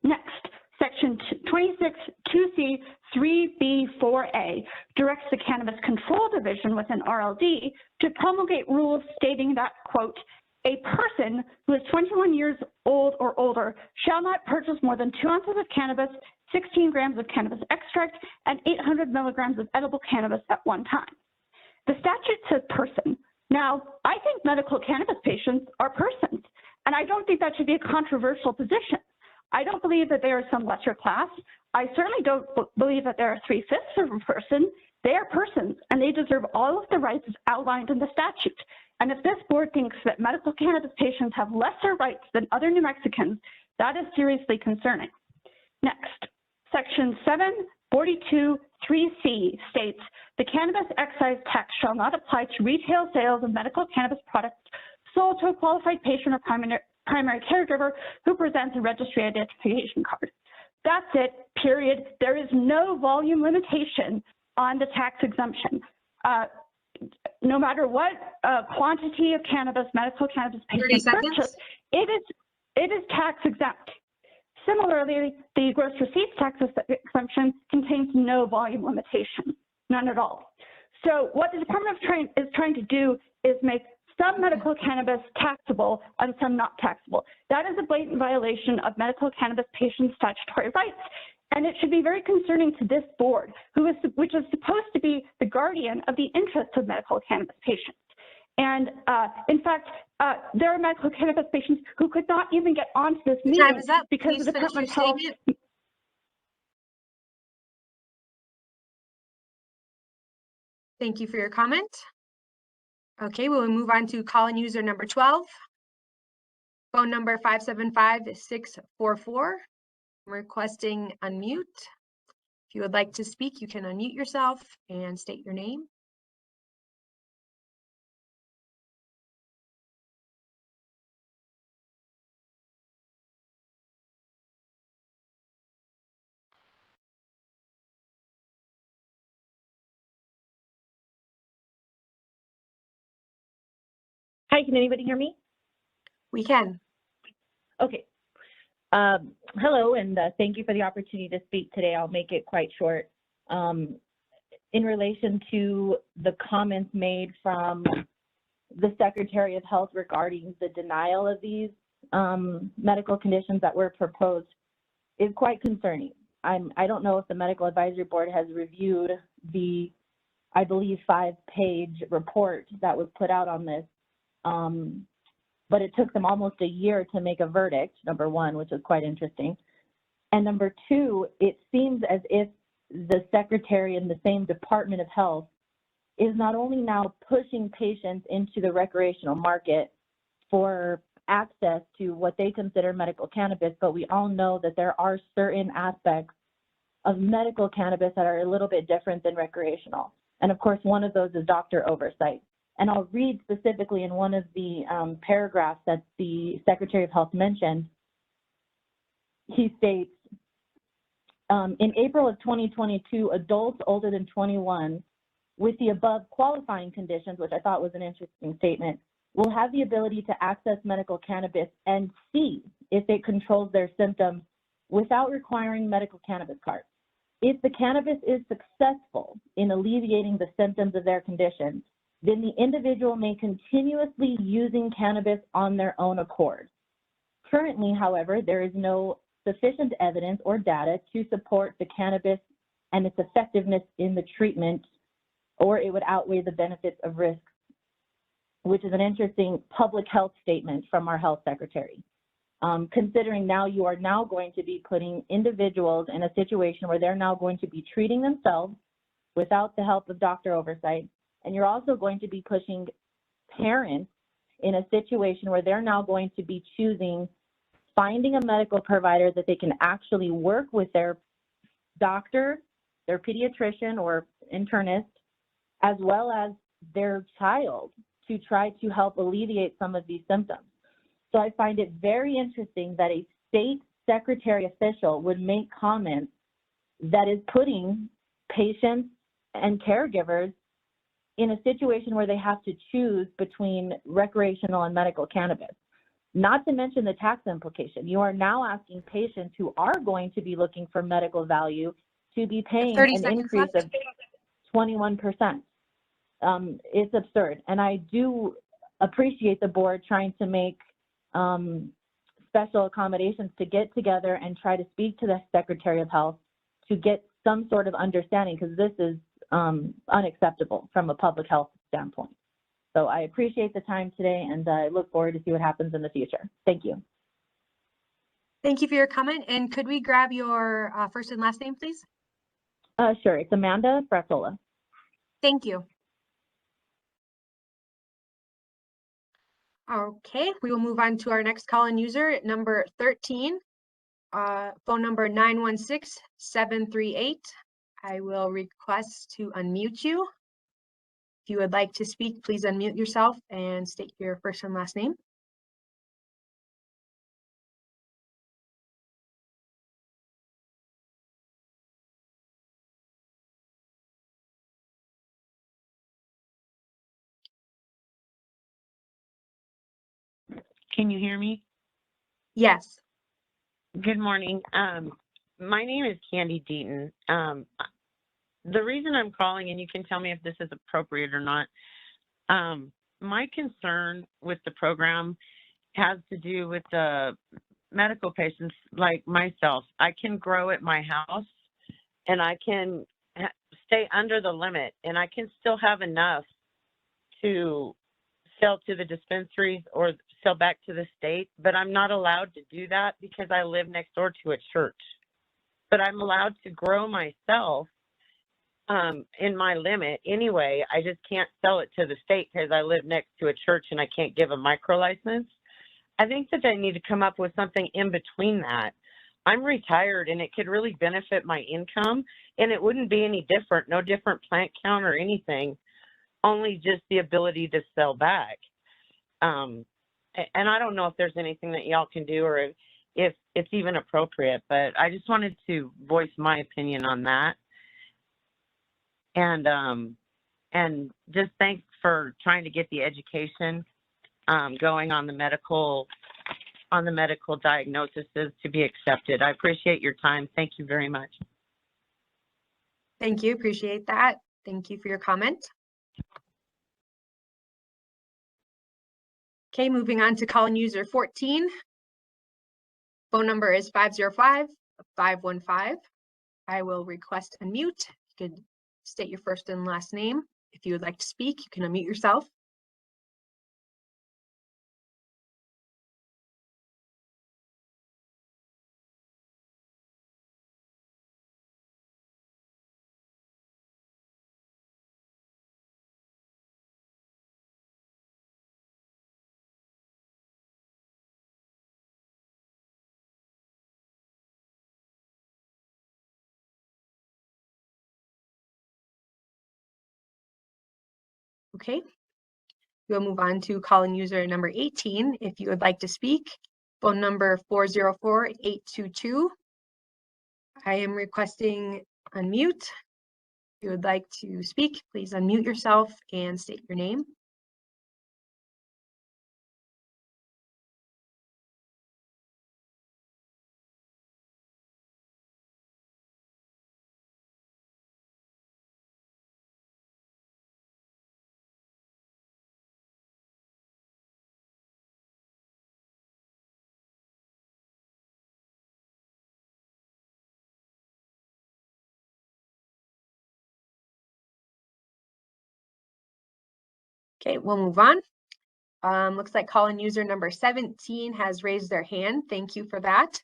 [SPEAKER 11] Next, section 26(2)(c)(3)(b)(4)(a) directs the Cannabis Control Division within RLD to promulgate rules stating that, quote, a person who is 21 years old or older shall not purchase more than 2 ounces of cannabis, 16 grams of cannabis extract, and 800 milligrams of edible cannabis at one time. The statute says person. Now, I think medical cannabis patients are persons, and I don't think that should be a controversial position. I don't believe that they are some lesser class. I certainly don't believe that they are 3/5 of a person. They are persons, and they deserve all of the rights outlined in the statute. And if this board thinks that medical cannabis patients have lesser rights than other New Mexicans, that is seriously concerning. Next, section 742(3)(c) states, the cannabis excise tax shall not apply to retail sales of medical cannabis products sold to a qualified patient or primary caregiver who presents a registry identification card. That's it, period. There is no volume limitation on the tax exemption. No matter what quantity of cannabis medical cannabis patients purchase, it is tax exempt. Similarly, the gross receipts tax exemption contains no volume limitation, none at all. So what the Department is trying to do is make some medical cannabis taxable and some not taxable. That is a blatant violation of medical cannabis patients' statutory rights. And it should be very concerning to this board, which is supposed to be the guardian of the interests of medical cannabis patients. And in fact, there are medical cannabis patients who could not even get onto this meeting because the Department of Health.
[SPEAKER 5] Thank you for your comment. Okay, we'll move on to call-in user number 12. Phone number 575-644. Requesting unmute. If you would like to speak, you can unmute yourself and state your name.
[SPEAKER 12] Hi, can anybody hear me?
[SPEAKER 5] We can.
[SPEAKER 12] Okay. Hello, and thank you for the opportunity to speak today. I'll make it quite short. In relation to the comments made from the Secretary of Health regarding the denial of these medical conditions that were proposed is quite concerning. I don't know if the Medical Advisory Board has reviewed the, I believe, 5-page report that was put out on this. But it took them almost a year to make a verdict, number one, which is quite interesting. And number two, it seems as if the secretary in the same Department of Health is not only now pushing patients into the recreational market for access to what they consider medical cannabis, but we all know that there are certain aspects of medical cannabis that are a little bit different than recreational. And of course, one of those is doctor oversight. And I'll read specifically in one of the paragraphs that the Secretary of Health mentioned. He states, in April of 2022, adults older than 21 with the above qualifying conditions, which I thought was an interesting statement, will have the ability to access medical cannabis and see if it controls their symptoms without requiring medical cannabis cards. If the cannabis is successful in alleviating the symptoms of their condition, then the individual may continuously using cannabis on their own accord. Currently, however, there is no sufficient evidence or data to support the cannabis and its effectiveness in the treatment, or it would outweigh the benefits of risk, which is an interesting public health statement from our health secretary. Considering now you are now going to be putting individuals in a situation where they're now going to be treating themselves without the help of doctor oversight, and you're also going to be pushing parents in a situation where they're now going to be choosing finding a medical provider that they can actually work with their doctor, their pediatrician or internist, as well as their child to try to help alleviate some of these symptoms. So I find it very interesting that a state secretary official would make comments that is putting patients and caregivers in a situation where they have to choose between recreational and medical cannabis. Not to mention the tax implication. You are now asking patients who are going to be looking for medical value to be paying an increase of 21%. It's absurd. And I do appreciate the board trying to make special accommodations to get together and try to speak to the Secretary of Health to get some sort of understanding, because this is unacceptable from a public health standpoint. So I appreciate the time today, and I look forward to see what happens in the future. Thank you.
[SPEAKER 5] Thank you for your comment. And could we grab your first and last name, please?
[SPEAKER 12] Sure. It's Amanda Fratola.
[SPEAKER 5] Thank you. Okay, we will move on to our next call-in user at number 13, phone number 916-738. I will request to unmute you. If you would like to speak, please unmute yourself and state your first and last name.
[SPEAKER 13] Can you hear me?
[SPEAKER 5] Yes.
[SPEAKER 13] Good morning. My name is Candy Deaton. The reason I'm calling, and you can tell me if this is appropriate or not, my concern with the program has to do with the medical patients like myself. I can grow at my house and I can stay under the limit, and I can still have enough to sell to the dispensaries or sell back to the state, but I'm not allowed to do that because I live next door to a church. But I'm allowed to grow myself in my limit anyway. I just can't sell it to the state because I live next to a church and I can't give a micro license. I think that they need to come up with something in between that. I'm retired and it could really benefit my income, and it wouldn't be any different, no different plant count or anything, only just the ability to sell back. And I don't know if there's anything that y'all can do or if it's even appropriate, but I just wanted to voice my opinion on that. And just thanks for trying to get the education going on the medical diagnosis to be accepted. I appreciate your time. Thank you very much.
[SPEAKER 5] Thank you. Appreciate that. Thank you for your comment. Okay, moving on to call-in user 14. Phone number is 505-515. I will request unmute. You could state your first and last name. If you would like to speak, you can unmute yourself. Okay. We'll move on to call-in user number 18. If you would like to speak, phone number 404-822. I am requesting unmute. If you would like to speak, please unmute yourself and state your name. Okay, we'll move on. Looks like call-in user number 17 has raised their hand. Thank you for that.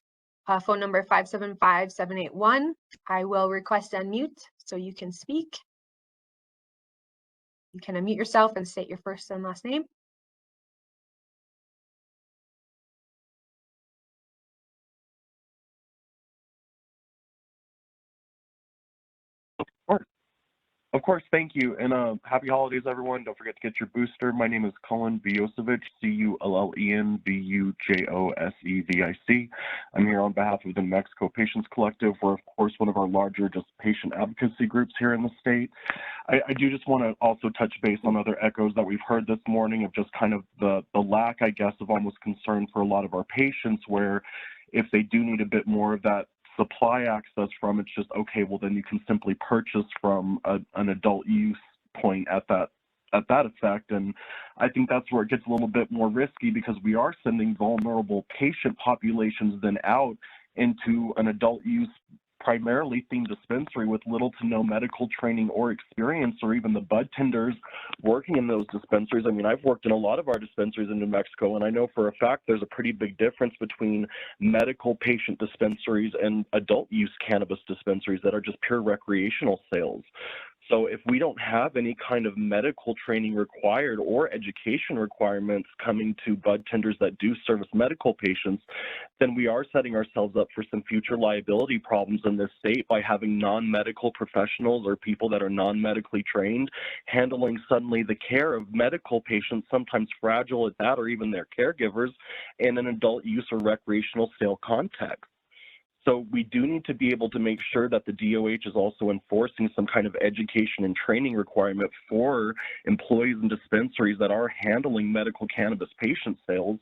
[SPEAKER 5] Phone number 575-781. I will request unmute so you can speak. You can unmute yourself and state your first and last name.
[SPEAKER 14] Of course, thank you, and happy holidays, everyone. Don't forget to get your booster. My name is Cullen Vujosevic, Cullen Vujosevic. I'm here on behalf of the New Mexico Patients Collective. We're, of course, one of our larger just patient advocacy groups here in the state. I do just want to also touch base on other echoes that we've heard this morning of just kind of the lack, I guess, of almost concern for a lot of our patients, where if they do need a bit more of that supply access from, it's just, okay, well, then you can simply purchase from an adult use point at that effect. And I think that's where it gets a little bit more risky, because we are sending vulnerable patient populations then out into an adult use primarily themed dispensary with little to no medical training or experience, or even the bud tenders working in those dispensaries. I mean, I've worked in a lot of our dispensaries in New Mexico, and I know for a fact there's a pretty big difference between medical patient dispensaries and adult use cannabis dispensaries that are just pure recreational sales. So if we don't have any kind of medical training required or education requirements coming to bud tenders that do service medical patients, then we are setting ourselves up for some future liability problems in this state by having non-medical professionals or people that are non-medically trained handling suddenly the care of medical patients, sometimes fragile at that, or even their caregivers, in an adult use or recreational sale context. So we do need to be able to make sure that the DOH is also enforcing some kind of education and training requirement for employees and dispensaries that are handling medical cannabis patient sales.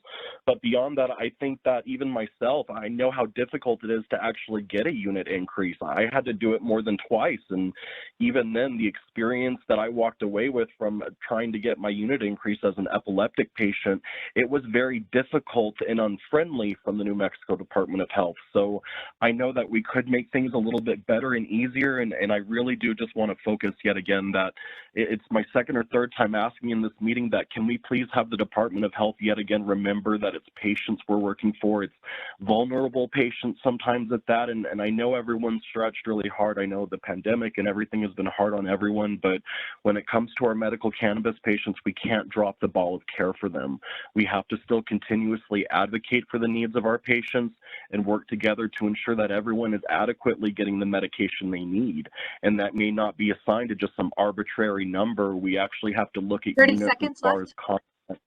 [SPEAKER 14] But beyond that, I think that even myself, I know how difficult it is to actually get a unit increase. I had to do it more than twice. And even then, the experience that I walked away with from trying to get my unit increase as an epileptic patient, it was very difficult and unfriendly from the New Mexico Department of Health. So I know that we could make things a little bit better and easier, and I really do just want to focus yet again that it's my second or third time asking in this meeting that can we please have the Department of Health yet again remember that it's patients we're working for, it's vulnerable patients sometimes at that, and I know everyone's stretched really hard. I know the pandemic and everything has been hard on everyone, but when it comes to our medical cannabis patients, we can't drop the ball of care for them. We have to still continuously advocate for the needs of our patients and work together to ensure that everyone is adequately getting the medication they need. And that may not be assigned to just some arbitrary number. We actually have to look at
[SPEAKER 5] 30
[SPEAKER 14] units
[SPEAKER 5] seconds
[SPEAKER 14] as far
[SPEAKER 5] left.
[SPEAKER 14] as content.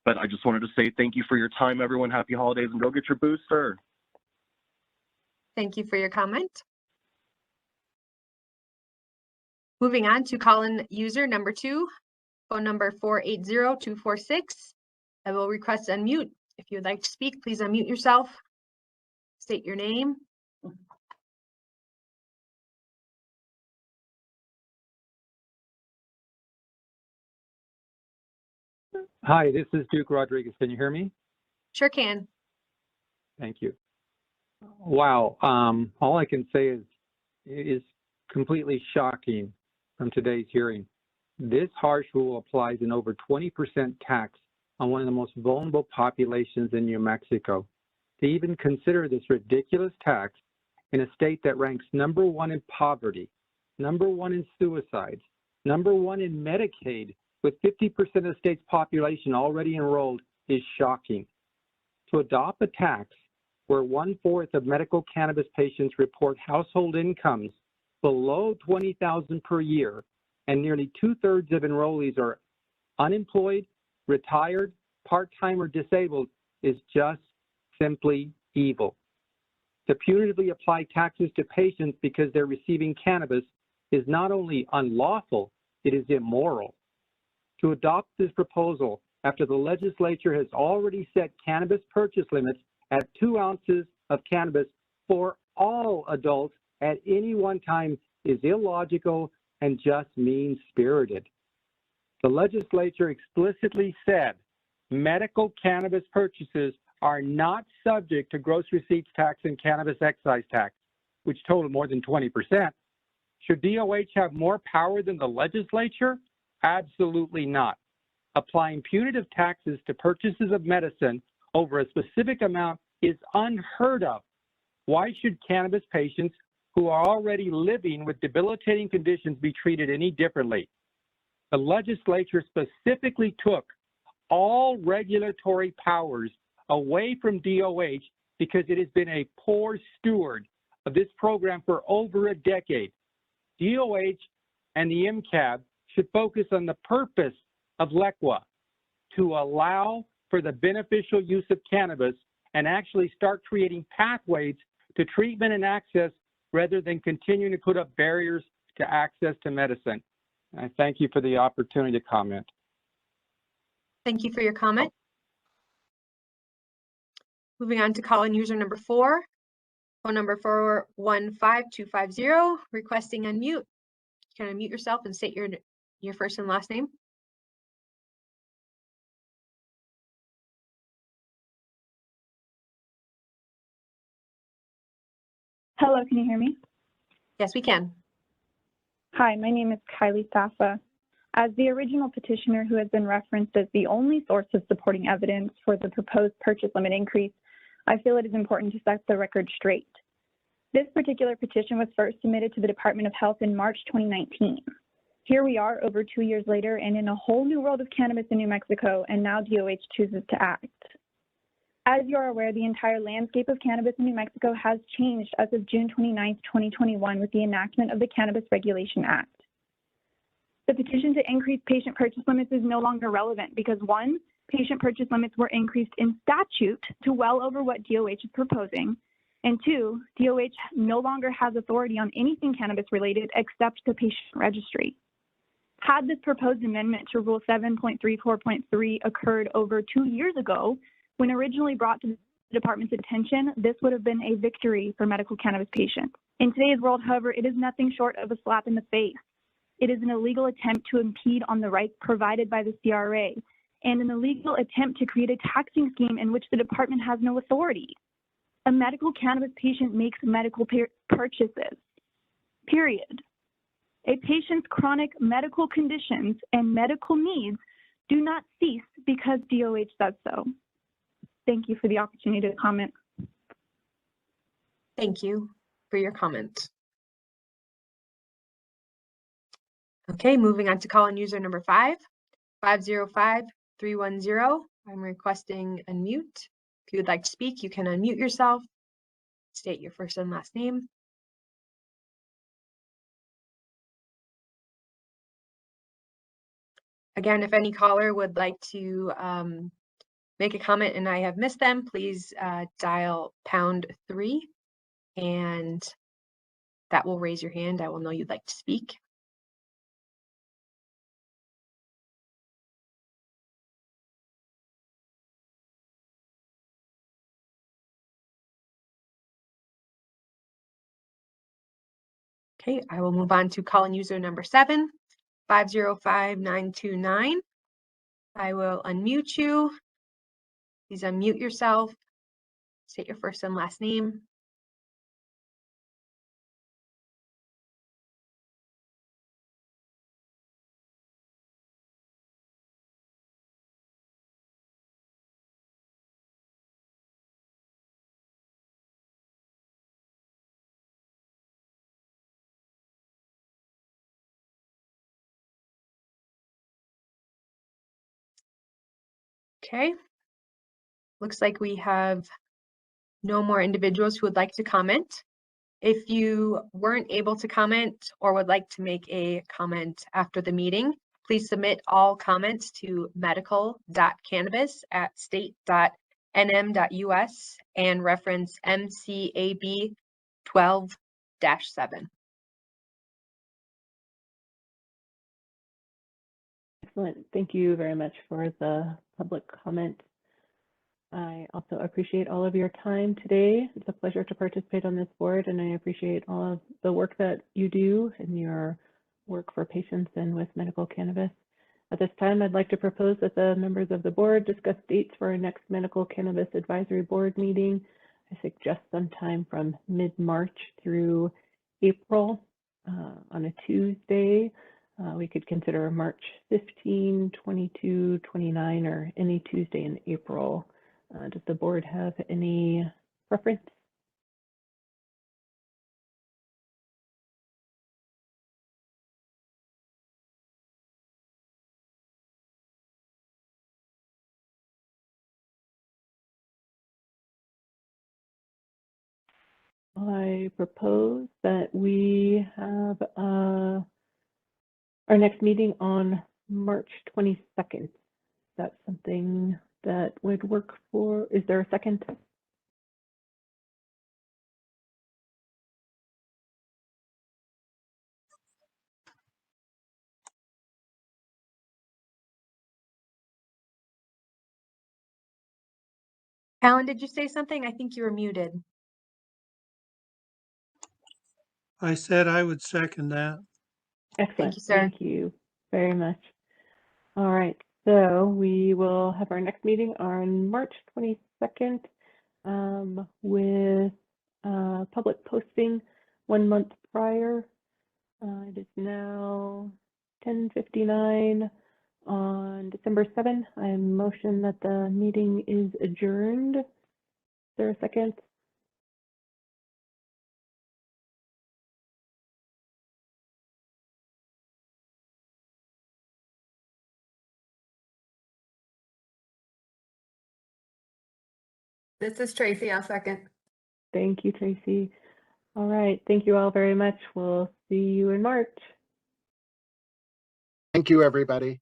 [SPEAKER 14] But I just wanted to say thank you for your time, everyone. Happy holidays, and go get your booster.
[SPEAKER 5] Thank you for your comment. Moving on to call-in user number 2, phone number 480-246. I will request unmute. If you would like to speak, please unmute yourself. State your name.
[SPEAKER 15] Hi, this is Duke Rodriguez. Can you hear me?
[SPEAKER 5] Sure can.
[SPEAKER 15] Thank you. Wow. All I can say is completely shocking from today's hearing. This harsh rule applies an over 20% tax on one of the most vulnerable populations in New Mexico. To even consider this ridiculous tax in a state that ranks #1 in poverty, #1 in suicides, #1 in Medicaid, with 50% of the state's population already enrolled, is shocking. To adopt a tax where 1/4 of medical cannabis patients report household incomes below $20,000 per year, and nearly 2/3 of enrollees are unemployed, retired, part-time, or disabled is just simply evil. To punitively apply taxes to patients because they're receiving cannabis is not only unlawful, it is immoral. To adopt this proposal after the legislature has already set cannabis purchase limits at 2 ounces of cannabis for all adults at any one time is illogical and just mean-spirited. The legislature explicitly said medical cannabis purchases are not subject to gross receipts tax and cannabis excise tax, which total more than 20%. Should DOH have more power than the legislature? Absolutely not. Applying punitive taxes to purchases of medicine over a specific amount is unheard of. Why should cannabis patients who are already living with debilitating conditions be treated any differently? The legislature specifically took all regulatory powers away from DOH because it has been a poor steward of this program for over a decade. DOH and the MCAB should focus on the purpose of LECWA, to allow for the beneficial use of cannabis and actually start creating pathways to treatment and access rather than continuing to put up barriers to access to medicine. I thank you for the opportunity to comment.
[SPEAKER 5] Thank you for your comment. Moving on to call-in user number 4, phone number 415250, requesting unmute. You can unmute yourself and state your first and last name.
[SPEAKER 11] Hello, can you hear me?
[SPEAKER 5] Yes, we can.
[SPEAKER 11] Hi, my name is Kylie Safa. As the original petitioner who has been referenced as the only source of supporting evidence for the proposed purchase limit increase, I feel it is important to set the record straight. This particular petition was first submitted to the Department of Health in March 2019. Here we are over 2 years later and in a whole new world of cannabis in New Mexico, and now DOH chooses to act. As you are aware, the entire landscape of cannabis in New Mexico has changed as of June 29, 2021 with the enactment of the Cannabis Regulation Act. The petition to increase patient purchase limits is no longer relevant because 1, patient purchase limits were increased in statute to well over what DOH is proposing, and 2, DOH no longer has authority on anything cannabis related except the patient registry. Had this proposed amendment to Rule 7.34.3 occurred over 2 years ago, when originally brought to the department's attention, this would have been a victory for medical cannabis patients. In today's world, however, it is nothing short of a slap in the face. It is an illegal attempt to impede on the rights provided by the CRA and an illegal attempt to create a taxing scheme in which the department has no authority. A medical cannabis patient makes medical purchases, period. A patient's chronic medical conditions and medical needs do not cease because DOH says so. Thank you for the opportunity to comment.
[SPEAKER 5] Thank you for your comment. Okay, moving on to call-in user number 5505310. I'm requesting unmute. If you would like to speak, you can unmute yourself, state your first and last name. Again, if any caller would like to make a comment and I have missed them, please dial #3 and that will raise your hand. I will know you'd like to speak. Okay, I will move on to call-in user number 7505929. I will unmute you. Please unmute yourself. State your first and last name. Okay. Looks like we have no more individuals who would like to comment. If you weren't able to comment or would like to make a comment after the meeting, Please submit all comments to medical.cannabis@state.nm.us and reference MCAB 12-7.
[SPEAKER 1] Excellent. Thank you very much for the public comment. I also appreciate all of your time today. It's a pleasure to participate on this board, and I appreciate all of the work that you do and your work for patients and with medical cannabis. At this time, I'd like to propose that the members of the board discuss dates for our next Medical Cannabis Advisory Board meeting. I suggest sometime from mid-March through April on a Tuesday. We could consider March 15, 22, 29, or any Tuesday in April. Does the board have any preference? I propose that we have our next meeting on March 22nd. That's something that would work for, is there a second?
[SPEAKER 5] Alan, did you say something? I think you were muted.
[SPEAKER 4] I said I would second that.
[SPEAKER 1] Excellent.
[SPEAKER 5] Thank you, sir.
[SPEAKER 1] Thank you very much. All right, so we will have our next meeting on March 22nd with public posting 1 month prior. It is now 10:59 on December 7th. I motion that the meeting is adjourned. Is there a second?
[SPEAKER 8] This is Tracy. I'll second.
[SPEAKER 1] Thank you, Tracy. All right, thank you all very much. We'll see you in March.
[SPEAKER 6] Thank you, everybody.